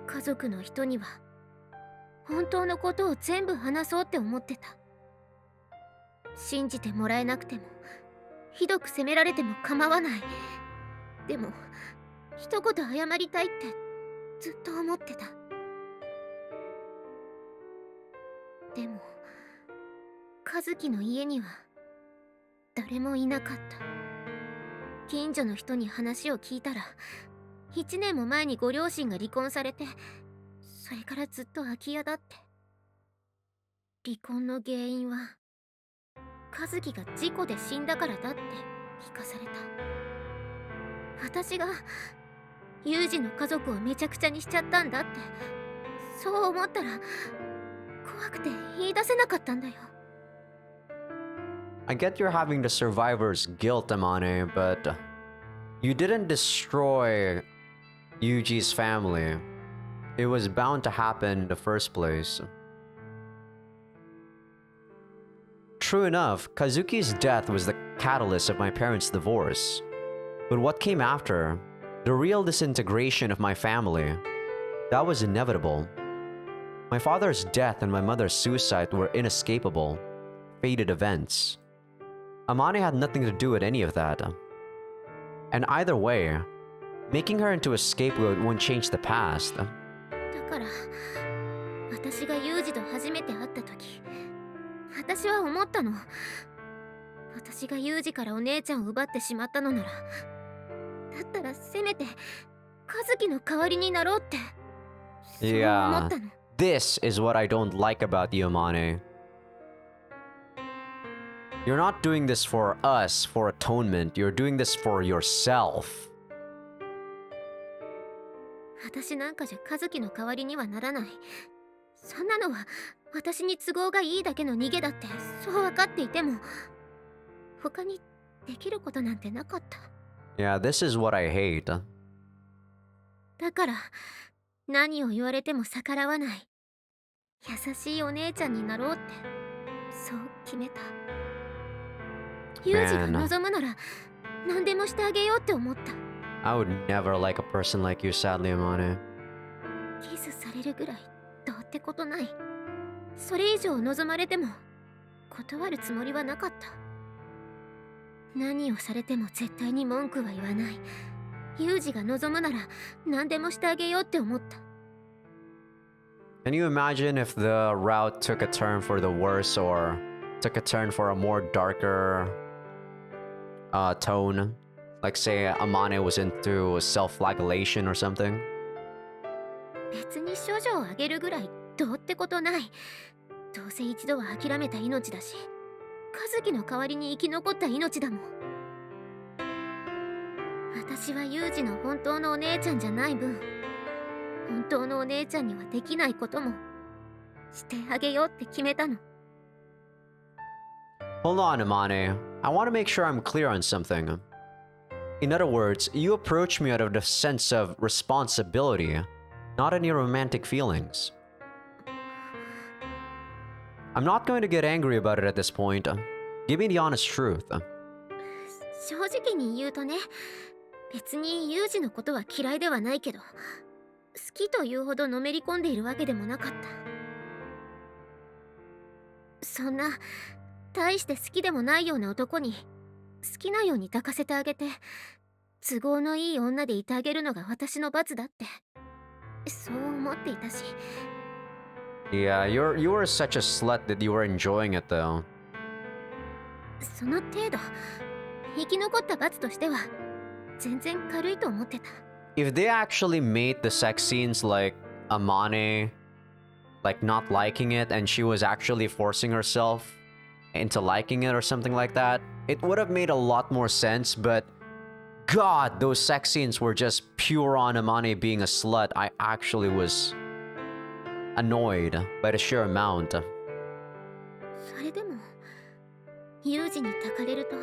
家族の人には本当のことを全部話そうって思ってた。信じてもらえなくても、ひどく責められても構わない。でも一言謝りたいってずっと思ってた。でも和樹の家には誰もいなかった。近所の人に話を聞いたら、1年も前にご両親が離婚されて、それからずっと空き家だって。離婚の原因は和樹が事故で死んだからだって聞かされた。私がユージの家族をめちゃくちゃにしちゃったんだって、そう思ったら怖くて言い出せなかったんだよ。I get you're having the survivor's guilt, Amane, but you didn't destroy Yuji's family. It was bound to happen in the first place. True enough, Kazuki's death was the catalyst of my parents' divorce. But what came after, the real disintegration of my family, that was inevitable. My father's death and my mother's suicide were inescapable, fated events. Amane had nothing to do with any of that. And either way, making her into a scapegoat won't change the past. だから、私がユージと初めて会った時、私は思ったの。私がユージからお姉ちゃんを奪ってしまったのなら、だったらせめて和樹の代わりになろうって、そう思 Yeah. ったの。 This is what I don't like about you, Amane. You're not doing this for us, for atonement. You're doing this for yourself. 私なんかじゃ和樹の代わりにはならない。そんなのは私に都合がいいだけの逃げだって、そう分かっていても他にできることなんてなかった。 Yeah, this is what I hate. だから何を言われても逆らわない、優しいお姉ちゃんになろうって、そう決めた。ユージが望むなら何でもしてあげようって思った。 I would never like a person like you, sadly, Amane. キスされるぐらいどうってことない。それ以上望まれても断るつもりはなかった。何をされても絶対に文句は言わない。ユージが望むなら何でもしてあげようって思った。 Can you imagine if the route took a turn for the worse or took a turn for a more darker tone? Like say Amane was into self-flagellation or something? 別に処女をあげるぐらいどうってことない。どうせ一度は諦めた命だし、和樹の代わりに生き残った命だもん。私はユージの本当のお姉ちゃんじゃない分、本当のお姉ちゃんにはできないこともしてあげようって決めたの。 Hold on, Amane. I want to make sure I'm clear on something. In other words, you approach me out of the sense of responsibility, not any romantic feelings. I'm not going to get angry about it at this point. Give me the honest truth. 正直に言うとね、別にユージのことは嫌いではないけど、好きというほどのめり込んでいるわけでもなかった。そんな大して好きでもないような男に好きなように抱かせてあげて、都合のいい女でいてあげるのが私の罰だって、そう思っていたし。 Yeah, you were such a slut that you were enjoying it though. その程度、生き残った罰としては全然軽いと思ってた。 If they actually made the sex scenes like Amane, like not liking it, and she was actually forcing herself into liking it or something like that, it would have made a lot more sense, but God, those sex scenes were just pure on Amane being a slut. I actually was annoyed by the sheer amount. それでもユージに抱かれると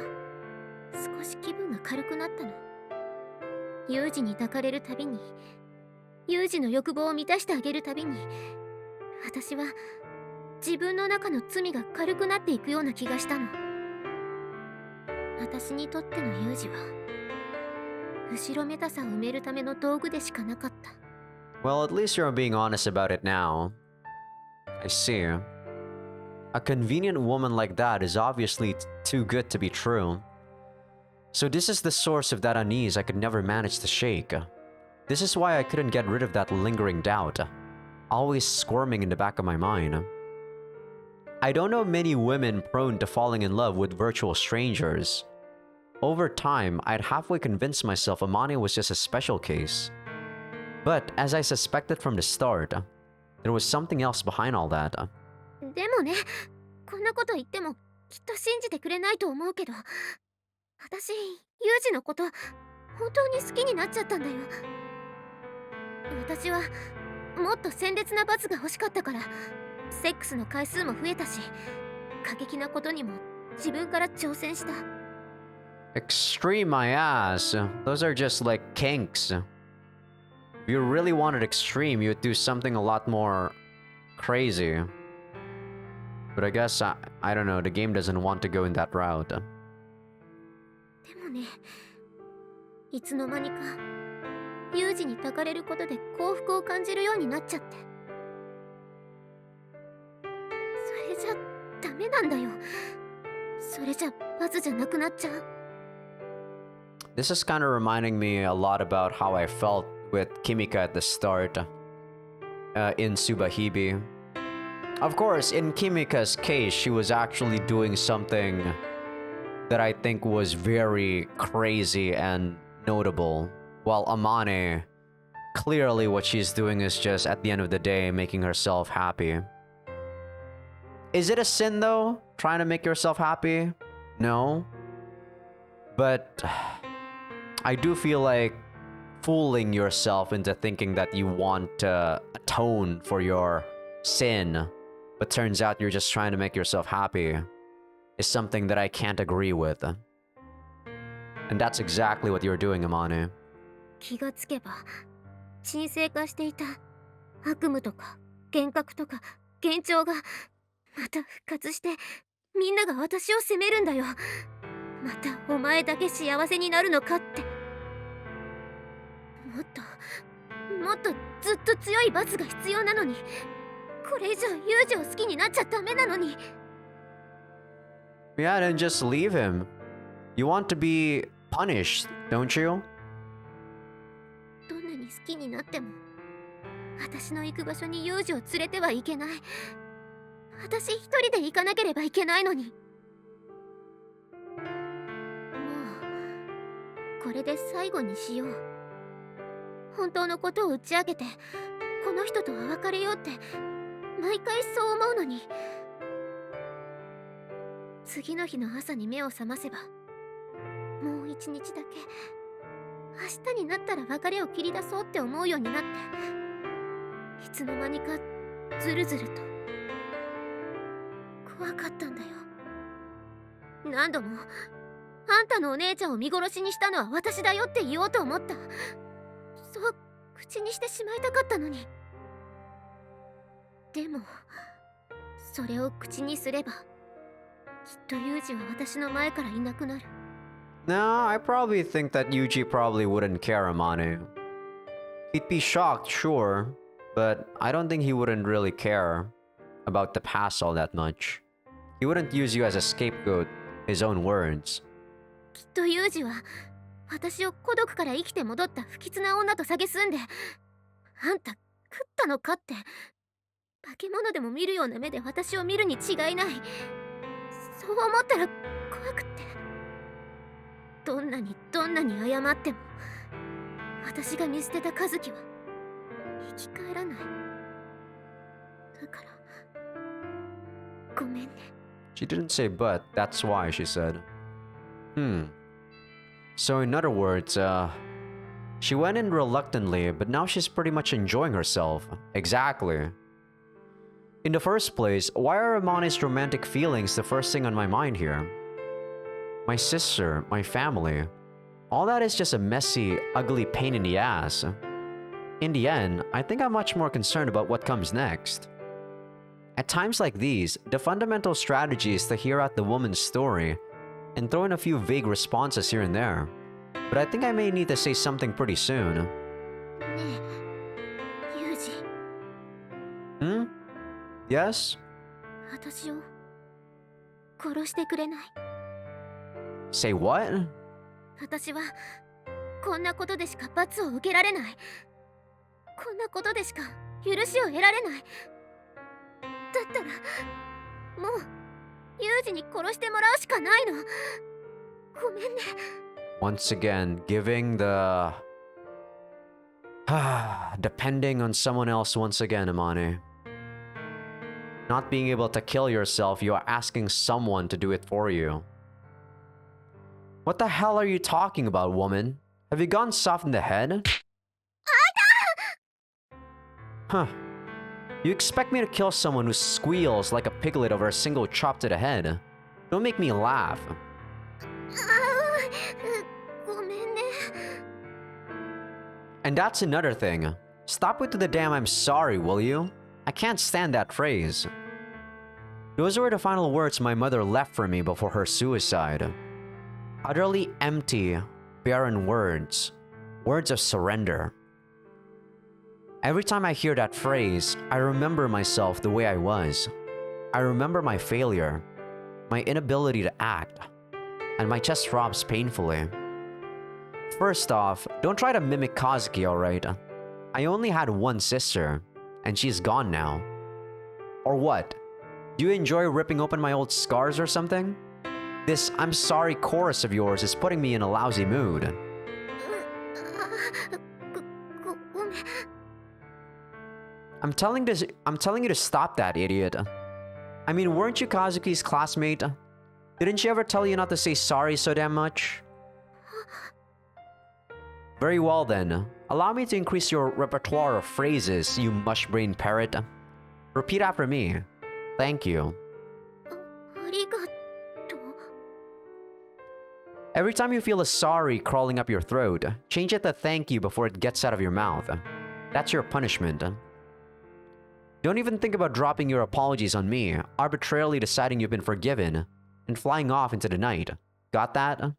少し気分が軽くなったの。ユージに抱かれるたびに、ユージの欲望を満たしてあげるたびに、私は自分の中の罪が軽くなっていくような気がしたの。私にとってのユージは後ろめたさを埋めるための道具でしかなかった。 Well, at least you're being honest about it now. I see. A convenient woman like that is obviously too good to be true. So this is the source of that unease I could never manage to shake. This is why I couldn't get rid of that lingering doubt, always squirming in the back of my mind. I don't know many women prone to falling in love with virtual strangers. Over time, I'd halfway convinced myself Amane was just a special case. But as I suspected from the start, there was something else behind all that. でもね、こんなこと言ってもきっと信じてくれないと思うけど、私ユージのこと本当に好きになっちゃったんだよ。私はもっと鮮烈な罰が欲しかったから、セックスの回数も増えたし、過激なことにも自分から挑戦した。 Extreme my ass. Those are just like kinks. If you really wanted extreme, you'd do something a lot more crazy. But I guess, I don't know, the game doesn't want to go in that route. でもね、いつの間にかユージに抱かれることで幸福を感じるようになっちゃって。それじゃダメなんだよ。それじゃ罰じゃなくなっちゃう。 This is kind of reminding me a lot about how I felt with Kimika at the start in Tsubahibi. Of course, in Kimika's case, she was actually doing something that I think was very crazy and notable. While Amane, clearly what she's doing is just, at the end of the day, making herself happy. Is it a sin though, trying to make yourself happy? No. But I do feel like fooling yourself into thinking that you want to atone for your sin, but turns out you're just trying to make yourself happy, is something that I can't agree with. And that's exactly what you're doing, Amane. 気がつけば沈静化していた悪夢とか幻覚とか幻聴がまた復活して、みんなが私を責めるんだよ。またお前だけ幸せになるのかって。もっとずっと強い罰が必要なのに、これ以上ユージを好きになっちゃダメなのに。Yeah, then just leave him. You want to be punished, don't you? どんなに好きになっても、私の行く場所にユージを連れてはいけない。私一人で行かなければいけないのに。もうこれで最後にしよう。本当のことを打ち明けて、この人とは別れようって毎回そう思うのに。次の日の朝に目を覚ませば、もう一日だけ明日になったら別れを切り出そうって思うようになって、いつの間にかずるずると。怖かったんだよ。何度もあんたのお姉ちゃんを見殺しにしたのは私だよって言おうと思った。そう口にしてしまいたかったのに。でもそれを口にすれば、きっとユージは私の前からいなくなる。No, I probably think that Yuji probably wouldn't care, Amane. He'd be shocked, sure, but I don't think he wouldn't really care about the past all that much. He wouldn't use you as a scapegoat, his own words. きっとユージは私を孤独から生きて戻った不吉な女と蔑んで、あんた食ったのかって、化け物でも見るような目で私を見るに違いない。そう思ったら怖くって、どんなに謝っても私が見捨てた和樹は生き返らない。だからごめんね。 She didn't say but, that's why she said. So in other words, she went in reluctantly, but now she's pretty much enjoying herself. Exactly. In the first place, why are Amane's romantic feelings the first thing on my mind here? My sister, my family, all that is just a messy, ugly pain in the ass. In the end, I think I'm much more concerned about what comes next. At times like these, the fundamental strategy is to hear out the woman's story and throw in a few vague responses here and there. But I think I may need to say something pretty soon. ねえ、ユージ。Yes? 私を殺してくれない？ Say what? 私はこんなことでしか罰を受けられない。こんなことでしか許しを得られない。だったらもうユージに殺してもらうしかないの。ごめんね。 Once again, giving the... depending on someone else once again, Amane. Not being able to kill yourself, you are asking someone to do it for you. What the hell are you talking about, woman? Have you gone soft in the head? Huh. You expect me to kill someone who squeals like a piglet over a single chop to the head? Don't make me laugh. ごめんね。 And that's another thing. Stop with the damn I'm sorry, will you? I can't stand that phrase. Those were the final words my mother left for me before her suicide. Utterly empty, barren words. Words of surrender. Every time I hear that phrase, I remember myself the way I was. I remember my failure, my inability to act, and my chest throbs painfully. First off, don't try to mimic Kazuki, alright? I only had one sister, and she's gone now. Or what? Do you enjoy ripping open my old scars or something? This "I'm sorry" chorus of yours is putting me in a lousy mood. ごめん。 I'm telling you to stop that, idiot. I mean, weren't you Kazuki's classmate? Didn't she ever tell you not to say sorry so damn much? Very well then. Allow me to increase your repertoire of phrases, you mush-brained parrot. Repeat after me. Thank you. ありがとう。 Every time you feel a sorry crawling up your throat, change it to thank you before it gets out of your mouth. That's your punishment. Don't even think about dropping your apologies on me, arbitrarily deciding you've been forgiven, and flying off into the night. Got that?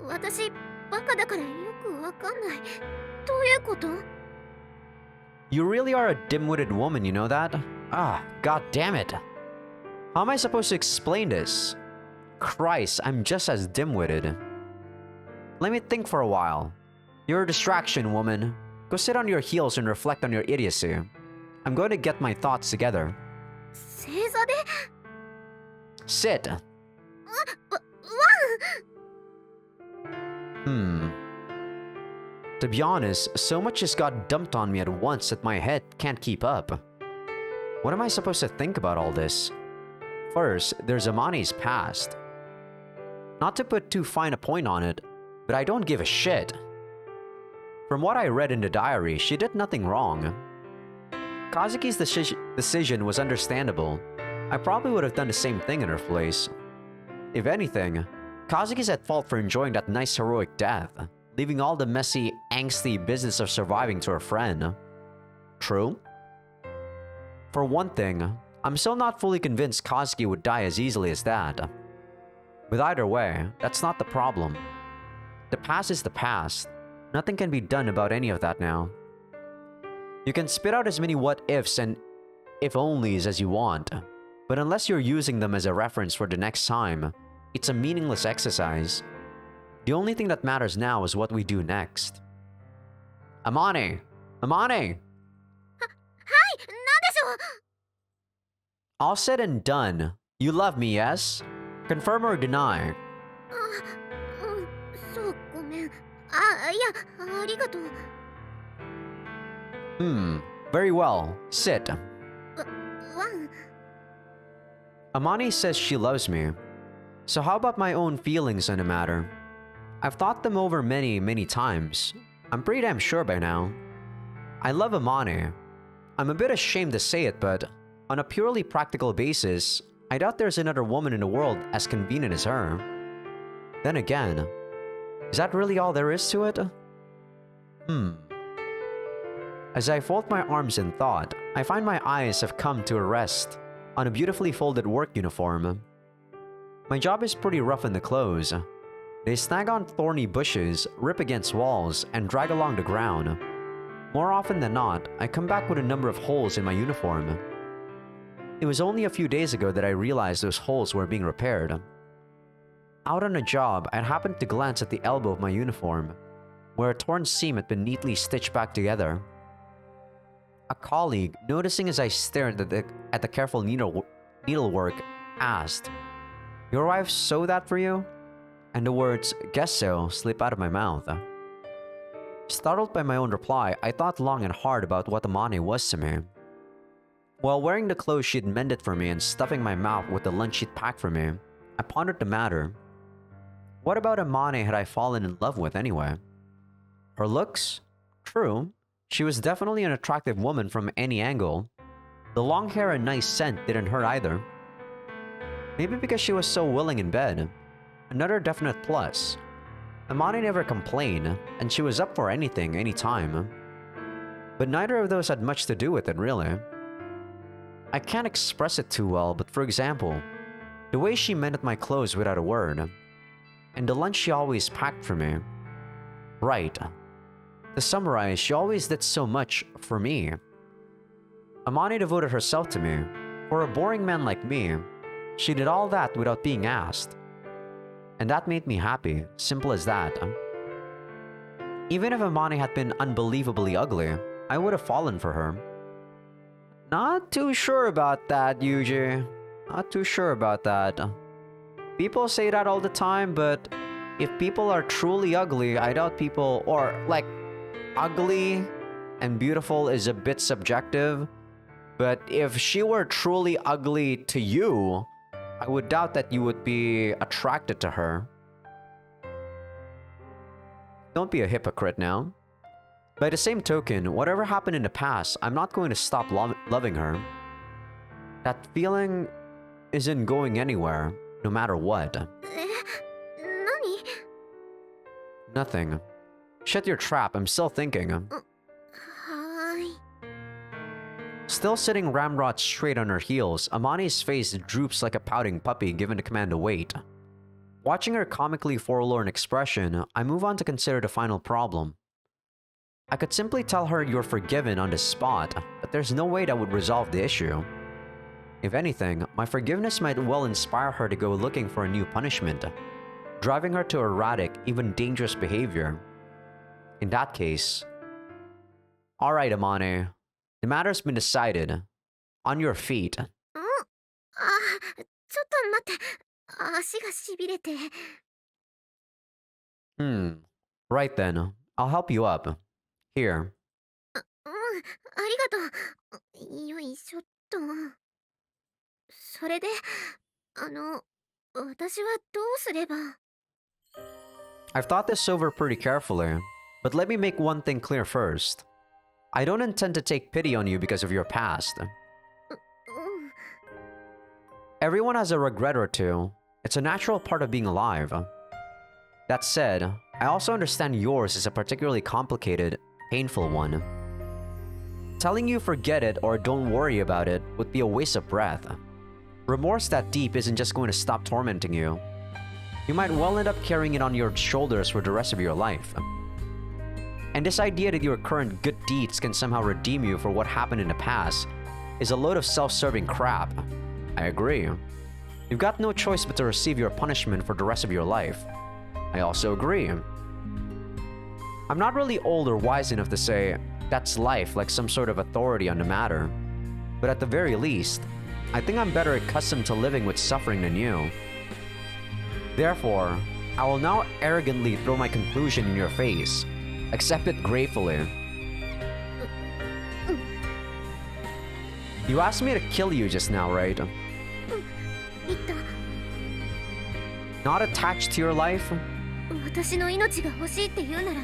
私、バカだからよくわかんない。どういうこと？ You really are a dim-witted woman, you know that? Ah, god damn it. How am I supposed to explain this? Christ, I'm just as dim-witted. Let me think for a while. You're a distraction, woman. Go sit on your heels and reflect on your idiocy. I'm going to get my thoughts together. 正座で？ Sit. To be honest, so much just got dumped on me at once that my head can't keep up. What am I supposed to think about all this? First, there's Amani's past. Not to put too fine a point on it, but I don't give a shit. From what I read in the diary, she did nothing wrong. Kazuki's decision was understandable. I probably would have done the same thing in her place. If anything, Kazuki's at fault for enjoying that nice heroic death, leaving all the messy, angsty business of surviving to her friend. True? For one thing, I'm still not fully convinced Kazuki would die as easily as that. But either way, that's not the problem. The past is the past. Nothing can be done about any of that now. You can spit out as many what-ifs and if-onlys as you want, but unless you're using them as a reference for the next time, it's a meaningless exercise. The only thing that matters now is what we do next. Amane! Amane! はい、なんでしょう？ All said and done. You love me, yes? Confirm or deny? そう、ごめん。いや、ありがとう。 Very well. Sit. ワン。 Amani says she loves me. So how about my own feelings on the matter? I've thought them over many, many times. I'm pretty damn sure by now. I love Amani. I'm a bit ashamed to say it, but on a purely practical basis, I doubt there's another woman in the world as convenient as her. Then again, is that really all there is to it? As I fold my arms in thought, I find my eyes have come to a rest on a beautifully folded work uniform. My job is pretty rough in the clothes. They snag on thorny bushes, rip against walls, and drag along the ground. More often than not, I come back with a number of holes in my uniform. It was only a few days ago that I realized those holes were being repaired. Out on a job, I happened to glance at the elbow of my uniform, where a torn seam had been neatly stitched back together. A colleague, noticing as I stared at the careful needlework, asked, "Your wife sewed that for you?" And the words, "Guess so," slip out of my mouth. Startled by my own reply, I thought long and hard about what Amane was to me. While wearing the clothes she'd mended for me and stuffing my mouth with the lunch she'd packed for me, I pondered the matter. What about Amane had I fallen in love with anyway? Her looks? True. She was definitely an attractive woman from any angle. The long hair and nice scent didn't hurt either. Maybe because she was so willing in bed. Another definite plus. Amane never complained, and she was up for anything, anytime. But neither of those had much to do with it, really. I can't express it too well, but for example, the way she mended my clothes without a word, and the lunch she always packed for me. Right. To summarize, she always did so much for me. Amane devoted herself to me. For a boring man like me, she did all that without being asked. And that made me happy, simple as that. Even if Amane had been unbelievably ugly, I would have fallen for her. Not too sure about that, Yuji. Not too sure about that. People say that all the time, but if people are truly ugly, I doubt people... Or, like, ugly and beautiful is a bit subjective. But if she were truly ugly to you, I would doubt that you would be attracted to her. Don't be a hypocrite now. By the same token, whatever happened in the past, I'm not going to stop loving her. That feeling isn't going anywhere, no matter what. 何？ Nothing. Shut your trap, I'm still thinking. はーい。 Still sitting ramrod straight on her heels, Amani's face droops like a pouting puppy given the command to wait. Watching her comically forlorn expression, I move on to consider the final problem. I could simply tell her you're forgiven on the spot, but there's no way that would resolve the issue. If anything, my forgiveness might well inspire her to go looking for a new punishment, driving her to erratic, even dangerous behavior. In that case... Alright, Amane. The matter's been decided. On your feet. ちょっと待って。足がしびれて。Right then. I'll help you up. Here. ありがとう。よいしょっと。それで、私はどうすれば。 I've thought this over pretty carefully, but let me make one thing clear first. I don't intend to take pity on you because of your past. Everyone has a regret or two. It's a natural part of being alive. That said, I also understand yours is a particularly complicated, painful one. Telling you forget it or don't worry about it would be a waste of breath. Remorse that deep isn't just going to stop tormenting you. You might well end up carrying it on your shoulders for the rest of your life. And this idea that your current good deeds can somehow redeem you for what happened in the past is a load of self-serving crap. I agree. You've got no choice but to receive your punishment for the rest of your life. I also agree. I'm not really old or wise enough to say that's life like some sort of authority on the matter. But at the very least, I think I'm better accustomed to living with suffering than you. Therefore, I will now arrogantly throw my conclusion in your face. Accept it gratefully. You asked me to kill you just now, right? 言った。 Not attached to your life? 私の命が欲しいって言うなら、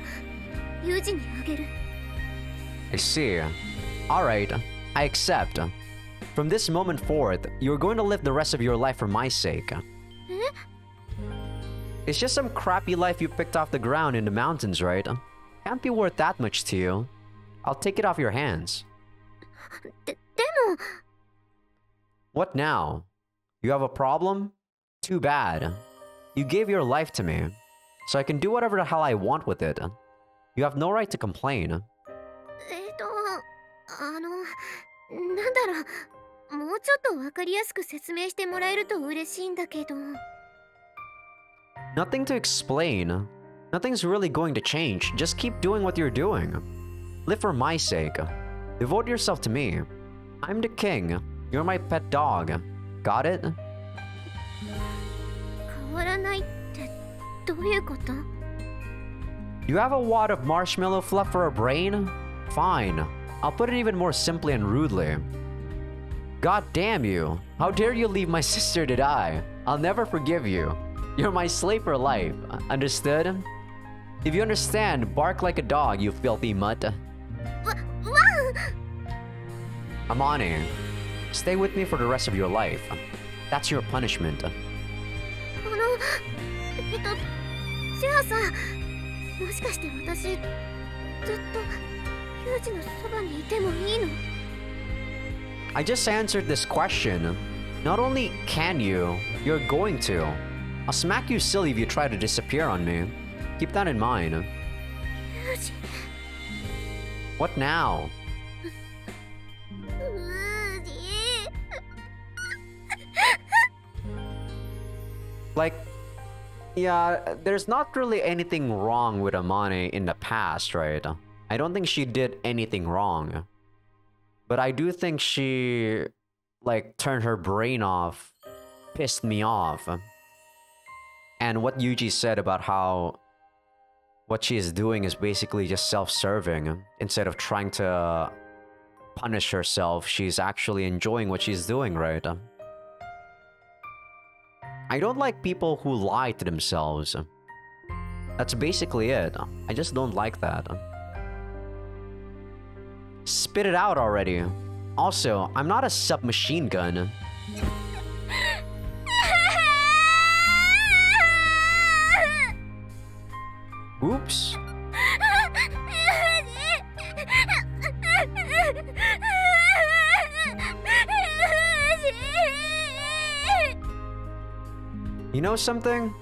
ユージにあげる。 I see. Alright, I accept. From this moment forth, you're going to live the rest of your life for my sake. It's just some crappy life you picked off the ground in the mountains, right? Can't be worth that much to you. I'll take it off your hands. でも... What now? You have a problem? Too bad. You gave your life to me, so I can do whatever the hell I want with it. You have no right to complain. なんだろう、もうちょっとわかりやすく説明してもらえると嬉しいんだけど。 Nothing to explain. Nothing's really going to change. Just keep doing what you're doing. Live for my sake. Devote yourself to me. I'm the king. You're my pet dog. Got it? 変わらないってどういうこと？ You have a wad of marshmallow fluff for a brain? Fine. I'll put it even more simply and rudely. God damn you. How dare you leave my sister to die? I'll never forgive you. You're my slave for life. Understood? If you understand, bark like a dog, you filthy mutt. Amane, stay with me for the rest of your life. That's your punishment. じゃあさ、もしかして私、ずっとユージのそばにいてもいいの？ I just answered this question. Not only can you, you're going to. I'll smack you silly if you try to disappear on me. Keep that in mind. ユージ。 What now? ユージ。 Like, yeah, there's not really anything wrong with Amane in the past, right? I don't think she did anything wrong. But I do think she, like, turned her brain off pissed me off. And what Yuji said about how what she is doing is basically just self-serving. Instead of trying to punish herself, she's actually enjoying what she's doing, right? I don't like people who lie to themselves. That's basically it. I just don't like that. Spit it out already. Also, I'm not a submachine gun. Oops. You know something?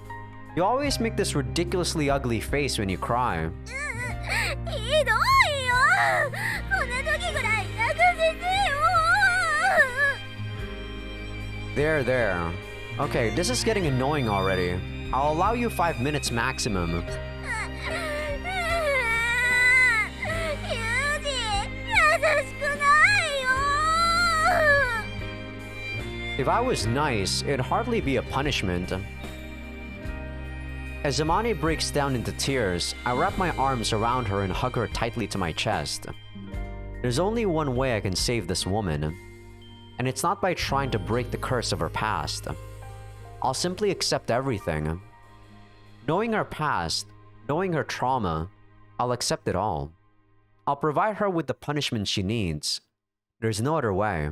You always make this ridiculously ugly face when you cry. There. Okay, this is getting annoying already. I'll allow you 5 minutes maximum. If I was nice, it'd hardly be a punishment. As Amane breaks down into tears, I wrap my arms around her and hug her tightly to my chest. There's only one way I can save this woman, and it's not by trying to break the curse of her past. I'll simply accept everything. Knowing her past, knowing her trauma, I'll accept it all. I'll provide her with the punishment she needs. There's no other way.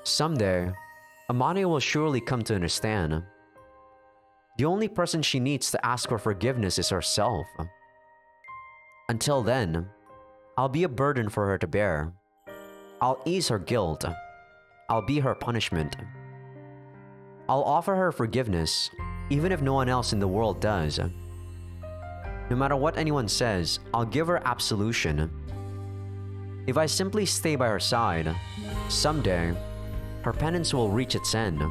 Someday, Amane will surely come to understand. The only person she needs to ask for forgiveness is herself. Until then, I'll be a burden for her to bear. I'll ease her guilt. I'll be her punishment. I'll offer her forgiveness, even if no one else in the world does. No matter what anyone says, I'll give her absolution. If I simply stay by her side, someday, her penance will reach its end.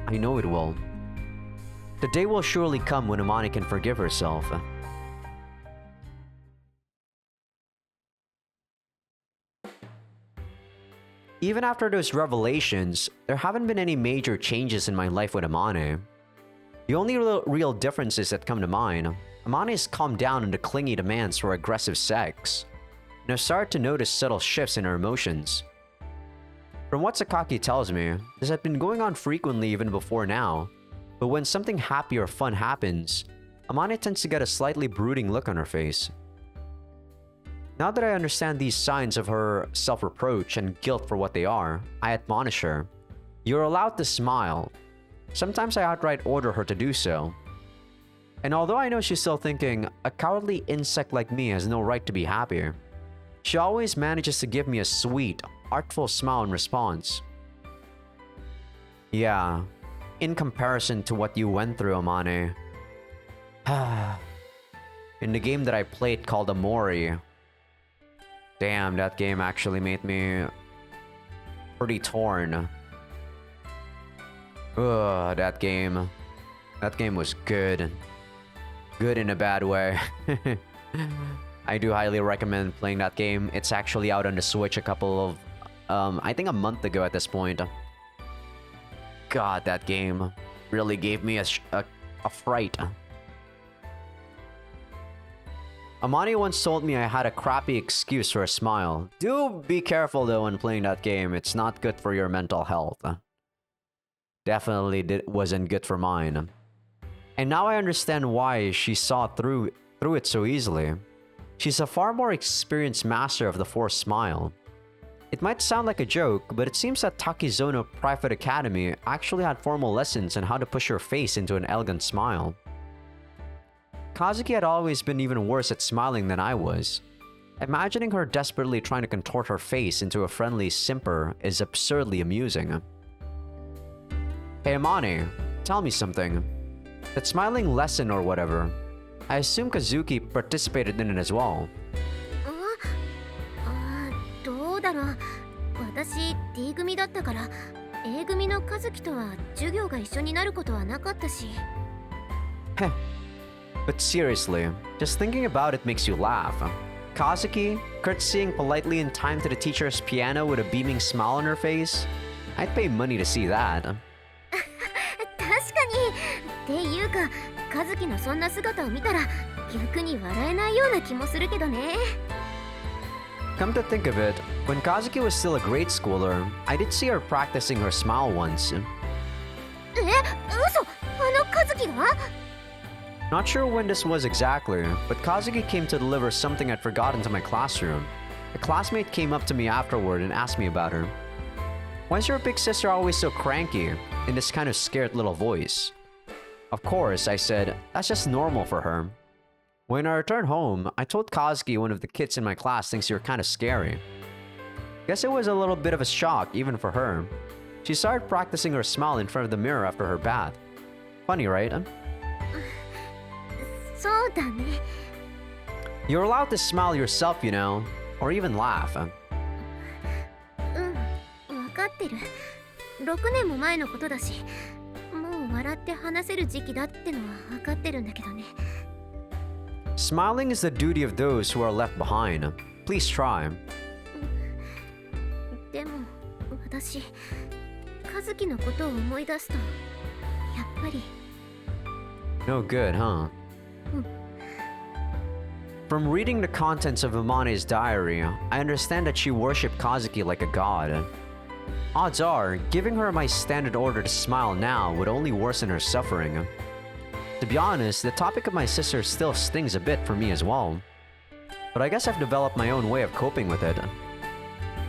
I know it will. The day will surely come when Amane can forgive herself. Even after those revelations, there haven't been any major changes in my life with Amane. The only real differences that come to mind, Amane has calmed down on the clingy demands for aggressive sex, and I've started to notice subtle shifts in her emotions. From what Sakaki tells me, this had been going on frequently even before now, but when something happy or fun happens, Amane tends to get a slightly brooding look on her face. Now that I understand these signs of her self-reproach and guilt for what they are, I admonish her. You're allowed to smile. Sometimes I outright order her to do so. And although I know she's still thinking, a cowardly insect like me has no right to be happy, she always manages to give me a sweet, artful smile in response. Yeah, in comparison to what you went through, Amane. In the game that I played called Amori. Damn, that game actually made me pretty torn. Ugh, that game. That game was good. Good in a bad way. I do highly recommend playing that game. It's actually out on the Switch a couple of, I think a month ago at this point. God, that game really gave me a fright. Amane once told me I had a crappy excuse for a smile. Do be careful though when playing that game. It's not good for your mental health. Definitely wasn't good for mine. And now I understand why she saw through it so easily. She's a far more experienced master of the forced smile. It might sound like a joke, but it seems that Takizono Private Academy actually had formal lessons on how to push her face into an elegant smile. Kazuki had always been even worse at smiling than I was. Imagining her desperately trying to contort her face into a friendly simper is absurdly amusing. Hey Amane, tell me something. That smiling lesson or whatever, I assume Kazuki participated in it as well. どうだろう。私 D 組だったから A 組の和樹とは授業が一緒になることはなかったし。Heh. But seriously, just thinking about it makes you laugh. Kazuki, curtsying politely in time to the teacher's piano with a beaming smile on her face? I'd pay money to see that. ていうか、和樹のそんな姿を見たら逆に笑えないような気もするけどね。 Come to think of it, when Kazuki was still a grade schooler, I did see her practicing her smile once. え、嘘、あの和樹が？ Not sure when this was exactly, but Kazuki came to deliver something I'd forgotten to my classroom. A classmate came up to me afterward and asked me about her. Why is your big sister always so cranky? In this kind of scared little voice. Of course, I said, that's just normal for her. When I returned home, I told Kazuki one of the kids in my class thinks you're kind of scary. Guess it was a little bit of a shock even for her. She started practicing her smile in front of the mirror after her bath. Funny, right? そうだね。 You're allowed to smile yourself, you know, or even laugh. うん、わかってる。6年も前のことだし、もう笑って話せる時期だってのはわかってるんだけどね。 Smiling is the duty of those who are left behind. Please try. でも、私、和樹のことを思い出すと、やっぱり。 No good, huh? From reading the contents of Amane's diary, I understand that she worshipped Kazuki like a god. Odds are, giving her my standard order to smile now would only worsen her suffering. To be honest, the topic of my sister still stings a bit for me as well. But I guess I've developed my own way of coping with it.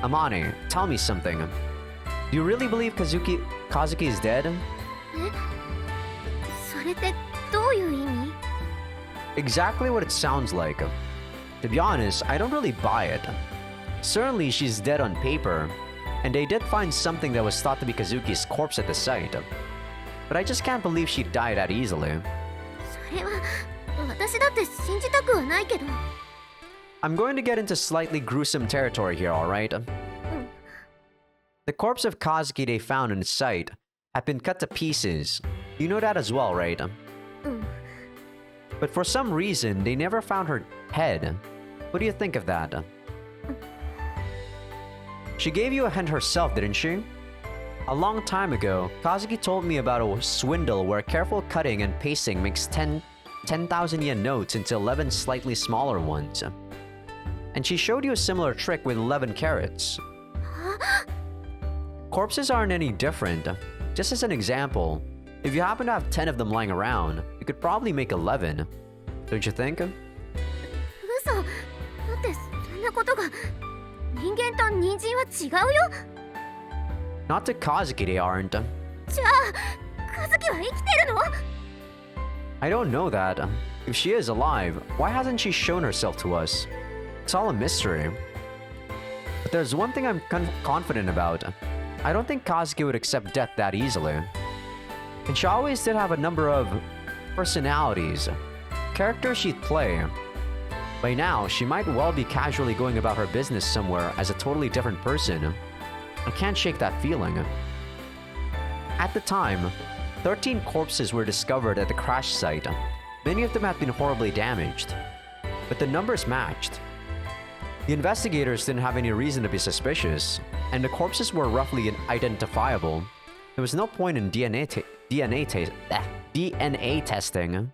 Amane, tell me something. Do you really believe Kazuki is dead? え？それってどういう意味？ Exactly what it sounds like. To be honest, I don't really buy it. Certainly she's dead on paper, and they did find something that was thought to be Kazuki's corpse at the site. But I just can't believe she died that easily. それは私だって信じたくはないけど。 I'm going to get into slightly gruesome territory here, alright? The corpse of Kazuki they found on the site had been cut to pieces. You know that as well, right? うん。 But for some reason, they never found her head. What do you think of that? She gave you a hint herself, didn't she? A long time ago, Kazuki told me about a swindle where careful cutting and pasting makes 10,000 yen notes into 11 slightly smaller ones. And she showed you a similar trick with 11 carats. Corpses aren't any different. Just as an example, if you happen to have 10 of them lying around, you could probably make 11. Don't you think? 嘘。だってそんなことが人間と人参は違うよ。 Not to Kazuki, they aren't. じゃあ、和樹は生きてるの？ I don't know that. If she is alive, why hasn't she shown herself to us? It's all a mystery. But there's one thing I'm confident about. I don't think Kazuki would accept death that easily. And she always did have a number of personalities, characters she'd play. By now, she might well be casually going about her business somewhere as a totally different person. I can't shake that feeling. At the time, 13 corpses were discovered at the crash site. Many of them had been horribly damaged, but the numbers matched. The investigators didn't have any reason to be suspicious, and the corpses were roughly identifiable. There was no point in DNA testing.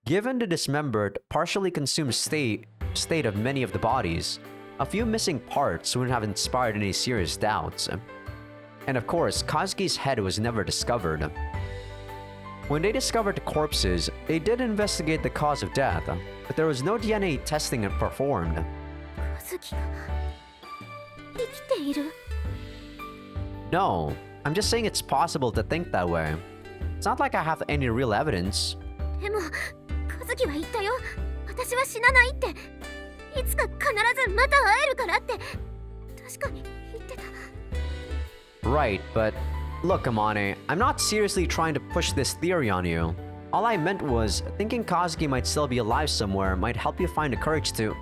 Given the dismembered, partially consumed state of many of the bodies, a few missing parts wouldn't have inspired any serious doubts. And of course, Kazuki's head was never discovered. When they discovered the corpses, they did investigate the cause of death, but there was no DNA testing performed. 和樹が生きている？ No, I'm just saying it's possible to think that way. It's not like I have any real evidence. でも、和樹は言ったよ。私は死なないって。いつか必ずまた会えるからって。確かに言ってた。 Right, but look, Amane, I'm not seriously trying to push this theory on you. All I meant was, thinking Kazuki might still be alive somewhere might help you find the courage to...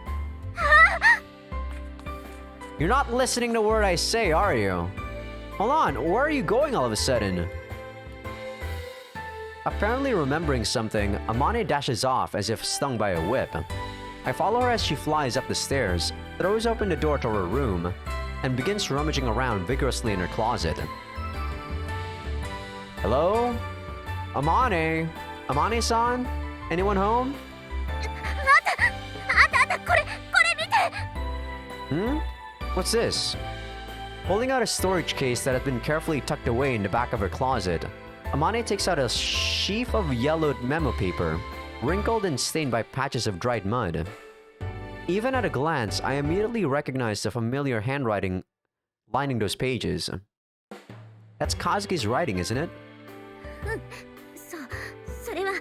You're not listening to a word I say, are you? Hold on, where are you going all of a sudden? Apparently remembering something, Amane dashes off as if stung by a whip. I follow her as she flies up the stairs, throws open the door to her room, and begins rummaging around vigorously in her closet. Hello? Amane? Amane-san? Anyone home? あったこれ見て Hmm? What's this? Pulling out a storage case that had been carefully tucked away in the back of her closet, Amane takes out a sheaf of yellowed memo paper, wrinkled and stained by patches of dried mud. Even at a glance, I immediately recognize the familiar handwriting lining those pages. That's Kazuki's writing, isn't it? そうそれは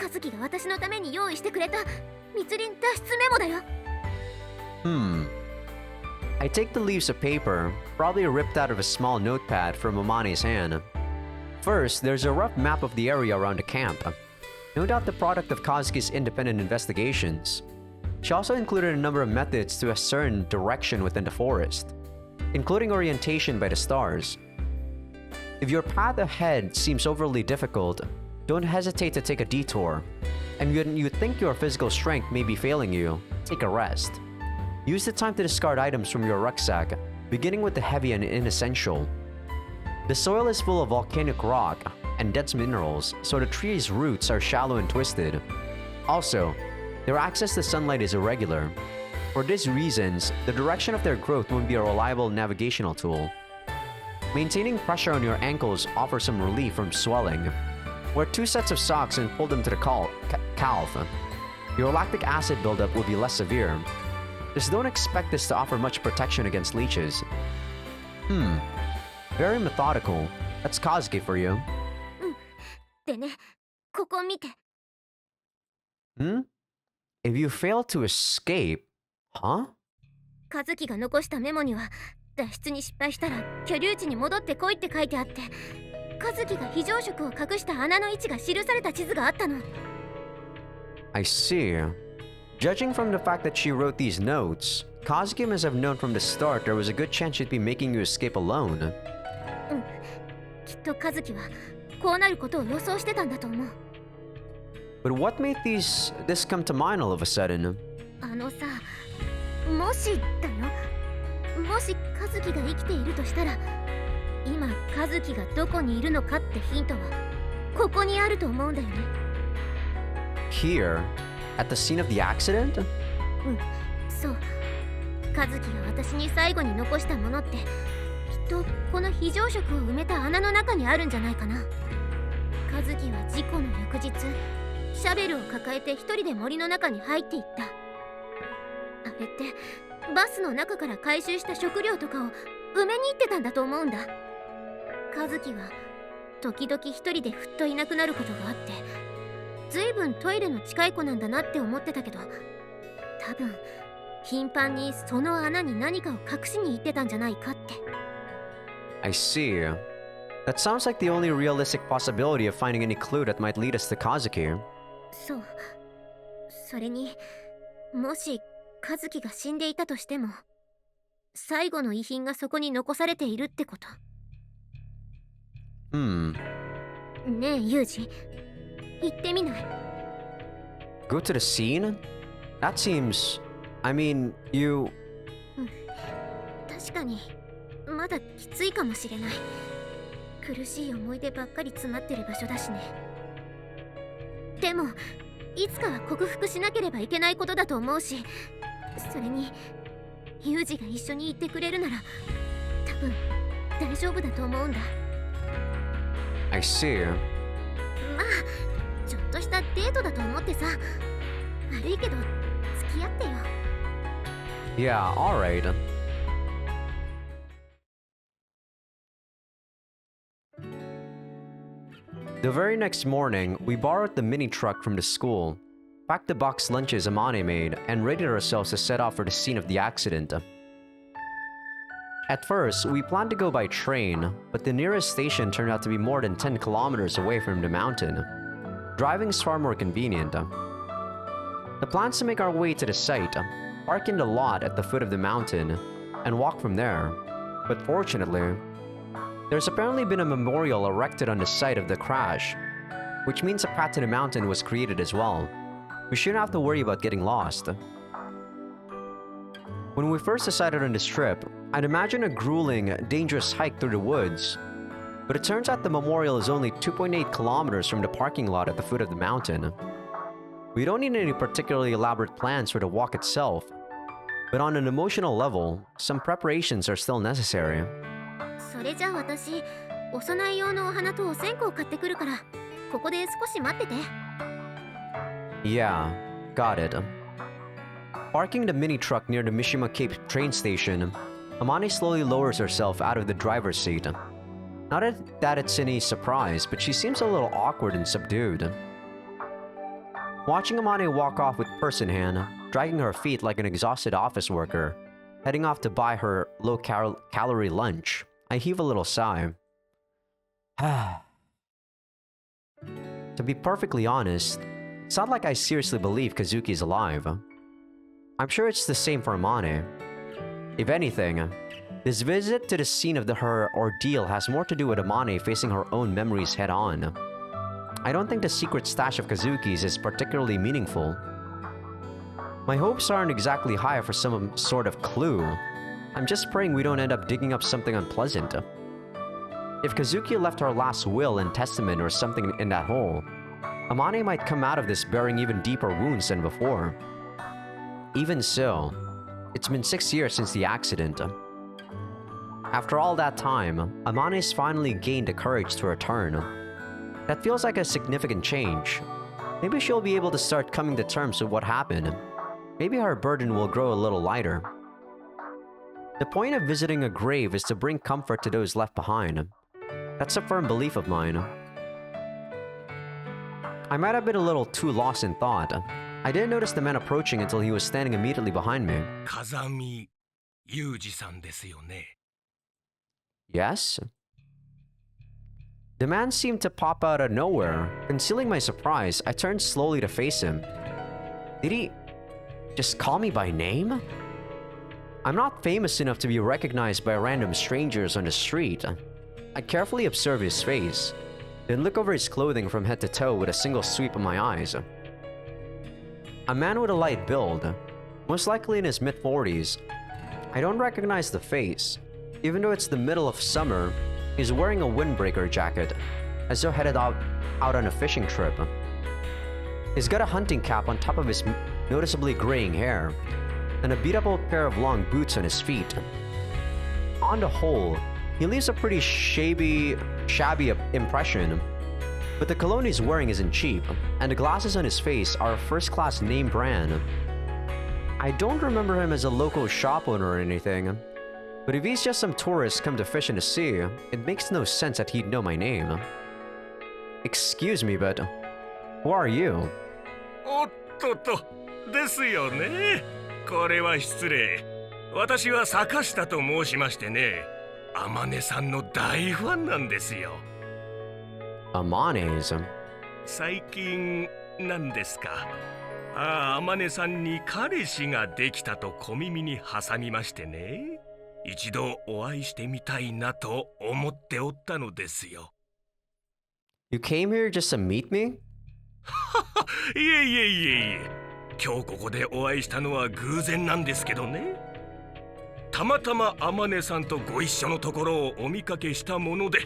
和樹が私のために用意してくれた密林脱出メモだよ I take the leaves of paper, probably ripped out of a small notepad from Amane's hand. First, there's a rough map of the area around the camp. No doubt the product of Kazuki's independent investigations. She also included a number of methods to ascertain direction within the forest, including orientation by the stars. If your path ahead seems overly difficult, don't hesitate to take a detour. And when you think your physical strength may be failing you, take a rest. Use the time to discard items from your rucksack, beginning with the heavy and inessential. The soil is full of volcanic rock and dense minerals, so the tree's roots are shallow and twisted. Also, their access to sunlight is irregular. For these reasons, the direction of their growth won't be a reliable navigational tool. Maintaining pressure on your ankles offers some relief from swelling. Wear 2 sets of socks and pull them to the calf. Your lactic acid buildup will be less severe. Just don't expect this to offer much protection against leeches. Very methodical. That's Kazuki for you. でねここ見て If you fail to escape, huh? 和樹が残したメモには脱出に失敗したら居留地に戻ってこいって書いてあって和樹が非常食を隠した穴の位置が記された地図があったの I see. Judging from the fact that she wrote these notes, Kazuki must have known from the start there was a good chance she'd be making you escape alone. きっと和樹はこうなることを予想してたんだと思う But what made this come to mind all of a sudden? あのさもしだよもし和樹が生きているとしたら今和樹がどこにいるのかってヒントはここにあると思うんだよね Here? At the scene of the accident? そう和樹が私に最後に残したものってきっとこの非常食を埋めた穴の中にあるんじゃないかな和樹は事故の翌日シャベルを抱えて一人で森の中に入っていったあれってバスの中から回収した食料とかを埋めに行ってたんだと思うんだ和樹は時々一人でふっといなくなることがあってずいぶんトイレの近い子なんだなって思ってたけど多分頻繁にその穴に何かを隠しに行ってたんじゃないかって I see. That sounds like the only realistic possibility of finding any clue that might lead us to Kazuki. そうそれにもし和樹が死んでいたとしても最後の遺品がそこに残されているってことねえユージ行ってみない Go to the scene? That seems... I mean, you... 確かにまだきついかもしれない苦しい思い出ばっかり詰まってる場所だしねでもいつかは克服しなければいけないことだと思うしそれにユージが一緒に行ってくれるなら多分大丈夫だと思うんだ I see. まあちょっとしたデートだと思ってさ悪いけど付き合ってよ Yeah, alright. The very next morning, we borrowed the mini truck from the school, packed the box lunches Amane made, and readied ourselves to set off for the scene of the accident. At first, we planned to go by train, but the nearest station turned out to be more than 10 kilometers away from the mountain. Driving is far more convenient. The plan is to make our way to the site, park in the lot at the foot of the mountain, and walk from there. But fortunately, there's apparently been a memorial erected on the site of the crash, which means a path to the mountain was created as well. We shouldn't have to worry about getting lost. When we first decided on this trip, I'd imagined a grueling, dangerous hike through the woods. But it turns out the memorial is only 2.8 kilometers from the parking lot at the foot of the mountain. We don't need any particularly elaborate plans for the walk itself, but on an emotional level, some preparations are still necessary. それじゃあ私、お供え用のお花とお線香買ってくるから、ここで少し待ってて。Yeah, got it. Parking the mini truck near the Mishima Cape train station, Amane slowly lowers herself out of the driver's seat. Not that it's any surprise, but she seems a little awkward and subdued. Watching Amane walk off with purse in hand, dragging her feet like an exhausted office worker, heading off to buy her low-calorie lunch, I heave a little sigh. To be perfectly honest, it's not like I seriously believe Kazuki is alive. I'm sure it's the same for Amane. If anything, this visit to the scene of her ordeal has more to do with Amane facing her own memories head-on. I don't think the secret stash of Kazuki's is particularly meaningful. My hopes aren't exactly high for some sort of clue. I'm just praying we don't end up digging up something unpleasant. If Kazuki left her last will and testament or something in that hole, Amane might come out of this bearing even deeper wounds than before. Even so, it's been 6 years since the accident. After all that time, Amane's finally gained the courage to return. That feels like a significant change. Maybe she'll be able to start coming to terms with what happened. Maybe her burden will grow a little lighter. The point of visiting a grave is to bring comfort to those left behind. That's a firm belief of mine. I might have been a little too lost in thought. I didn't notice the man approaching until he was standing immediately behind me. Kazami Yuji-san desu yo ne? Yes? The man seemed to pop out of nowhere. Concealing my surprise, I turned slowly to face him. Did he just call me by name? I'm not famous enough to be recognized by random strangers on the street. I carefully observe his face, then look over his clothing from head to toe with a single sweep of my eyes. A man with a light build, most likely in his mid-40s. I don't recognize the face. Even though it's the middle of summer, he's wearing a windbreaker jacket, as though headed out on a fishing trip. He's got a hunting cap on top of his noticeably graying hair, and a beat-up old pair of long boots on his feet. On the whole, he leaves a pretty shabby impression, but the cologne he's wearing isn't cheap, and the glasses on his face are a first-class name brand. I don't remember him as a local shop owner or anything, but if he's just some tourist come to fish in the sea, it makes no sense that he'd know my name. Excuse me, but who are you? おっとっと、ですよね。これは失礼。私は坂下と申しましてね、Amaneさんの大ファンなんですよ。Amane's? 最近なんですか。Amaneさんに彼氏ができたと小耳に挟みましてね。一度お会いしてみたいなと思っておったのですよ。You came here just to meet me? いえいえいえいえ。今日ここでお会いしたのは偶然なんですけどね。たまたまAmaneさんとご一緒のところをお見かけしたもので、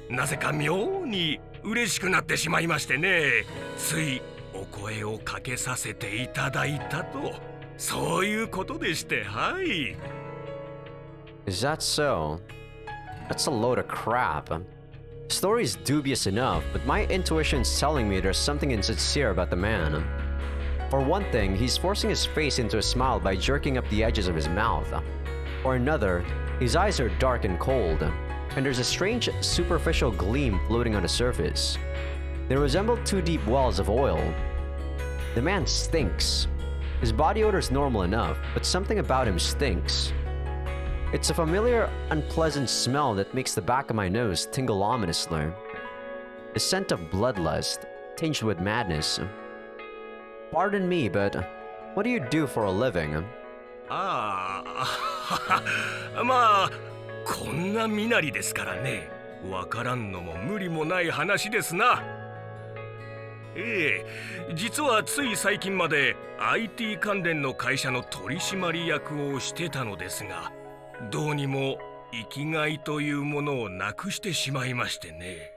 なぜか妙に嬉しくなってしまいましてね。ついお声をかけさせていただいたと、そういうことでして、はい。Is that so? That's a load of crap. The story's dubious enough, but my intuition's telling me there's something insincere about the man. For one thing, he's forcing his face into a smile by jerking up the edges of his mouth. For another, his eyes are dark and cold, and there's a strange superficial gleam floating on the surface. They resemble two deep wells of oil. The man stinks. His body odor's normal enough, but something about him stinks. It's a familiar, unpleasant smell that makes the back of my nose tingle ominously. The scent of bloodlust, tinged with madness. Pardon me, but what do you do for a living? まあ、こんな身なりですからね。わからんのも無理もない話ですな。実はつい最近まで IT 関連の会社の取締役をしてたのですが、どうにも生きがいというものをなくしてしまいましてね。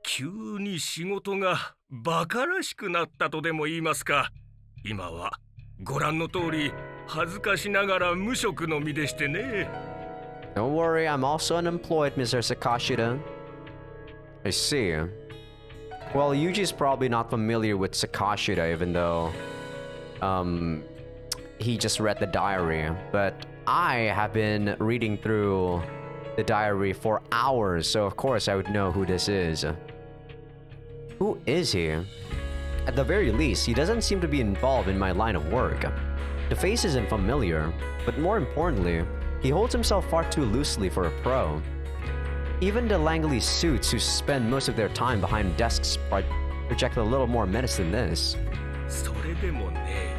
急に仕事がバカらしくなったとでも言いますか、今はご覧の通り恥ずかしながら無職の身でしてね。Don't worry, I'm also unemployed, Mr. Sakashita. I see. Well, Yuji's probably not familiar with Sakashita, even though he just read the diary. But I have been reading through the diary for hours, so of course I would know who this is. Who is he? At the very least, he doesn't seem to be involved in my line of work. The face isn't familiar, but more importantly, he holds himself far too loosely for a pro. Even the Langley suits who spend most of their time behind desks project a little more menace than this. それでもね、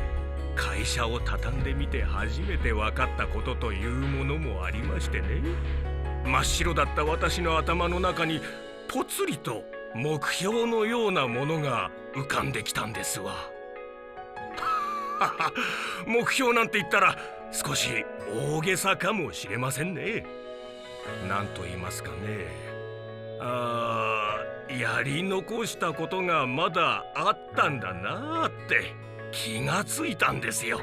会社を畳んでみて初めて分かったことというものもありましてね。真っ白だった私の頭の中にぽつりと目標のようなものが浮かんできたんですわ。目標なんて言ったら少し大げさかもしれませんね。なんと言いますかね。やり残したことがまだあったんだなって気がついたんですよ。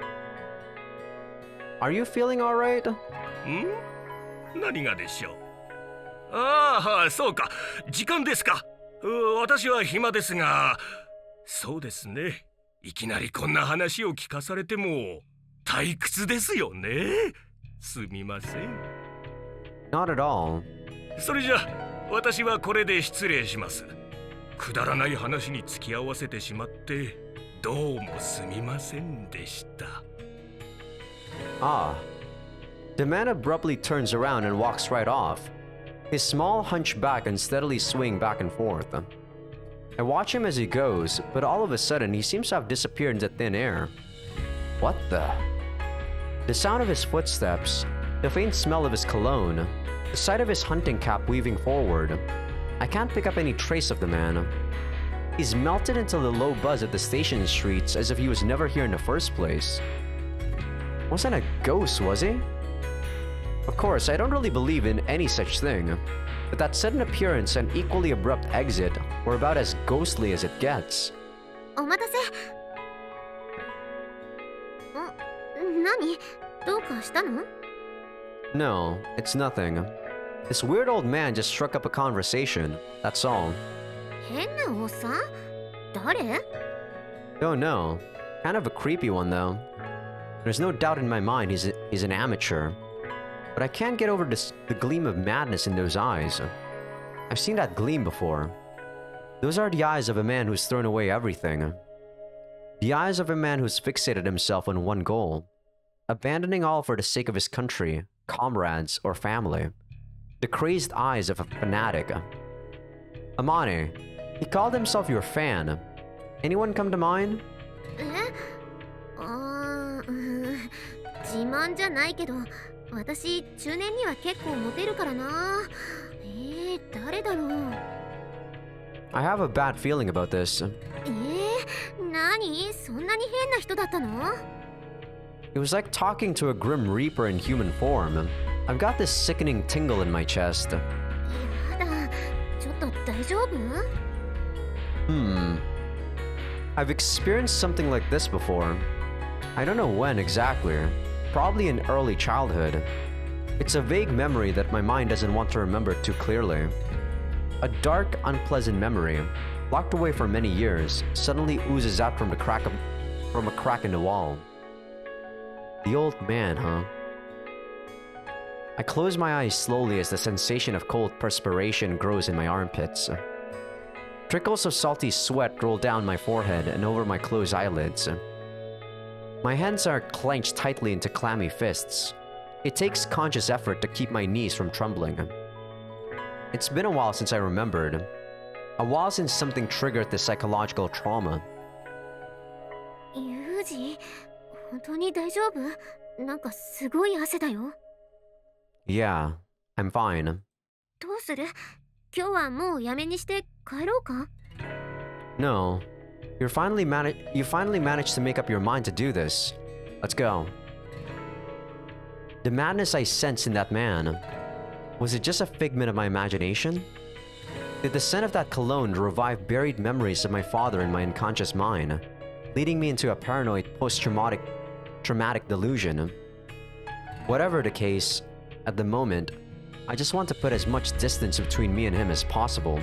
Are you feeling alright? 何がでしょう。そうか。時間ですか。私は暇ですが、そうですね。いきなりこんな話を聞かされても退屈ですよね。すみません。Not at all. それじゃ私はこれで失礼します。くだらない話に付き合わせてしまってどうもすみませんでした。The man abruptly turns around and walks right off, his small hunchback unsteadily swaying back and forth. I watch him as he goes, but all of a sudden he seems to have disappeared into thin air. What the? The sound of his footsteps, the faint smell of his cologne, the sight of his hunting cap weaving forward. I can't pick up any trace of the man. He's melted into the low buzz of the station streets as if he was never here in the first place. Wasn't a ghost, was he? Of course, I don't really believe in any such thing, but that sudden appearance and equally abrupt exit were about as ghostly as it gets. お待たせ。何？どうかしたの？ No, it's nothing. This weird old man just struck up a conversation, that's all. 変なおっさん？誰？ Oh no, kind of a creepy one though. There's no doubt in my mind he's an amateur. But I can't get over the gleam of madness in those eyes. I've seen that gleam before. Those are the eyes of a man who's thrown away everything. The eyes of a man who's fixated himself on one goal, abandoning all for the sake of his country, comrades, or family. The crazed eyes of a fanatic. Amane, he called himself your fan. Anyone come to mind? 自慢じゃないけど、私中年には結構モテるからな。誰だろう。I have a bad feeling about this. 何？そんなに変な人だったの？ It was like talking to a grim reaper in human form. I've got this sickening tingle in my chest. やだ、ちょっと大丈夫？ I've experienced something like this before. I don't know when exactly. Probably in early childhood. It's a vague memory that my mind doesn't want to remember too clearly. A dark, unpleasant memory, locked away for many years, suddenly oozes out from a crack in the wall. The old man, huh? I close my eyes slowly as the sensation of cold perspiration grows in my armpits. Trickles of salty sweat roll down my forehead and over my closed eyelids. My hands are clenched tightly into clammy fists. It takes conscious effort to keep my knees from trembling. It's been a while since I remembered. A while since something triggered this psychological trauma. ユージ、本当に大丈夫？なんかすごい汗だよ。Yeah, I'm fine. どうする？今日はもうやめにして帰ろうか？ No. You finally managed to make up your mind to do this. Let's go. The madness I sensed in that man, was it just a figment of my imagination? Did the scent of that cologne revive buried memories of my father in my unconscious mind, leading me into a paranoid post-traumatic delusion? Whatever the case, at the moment, I just want to put as much distance between me and him as possible.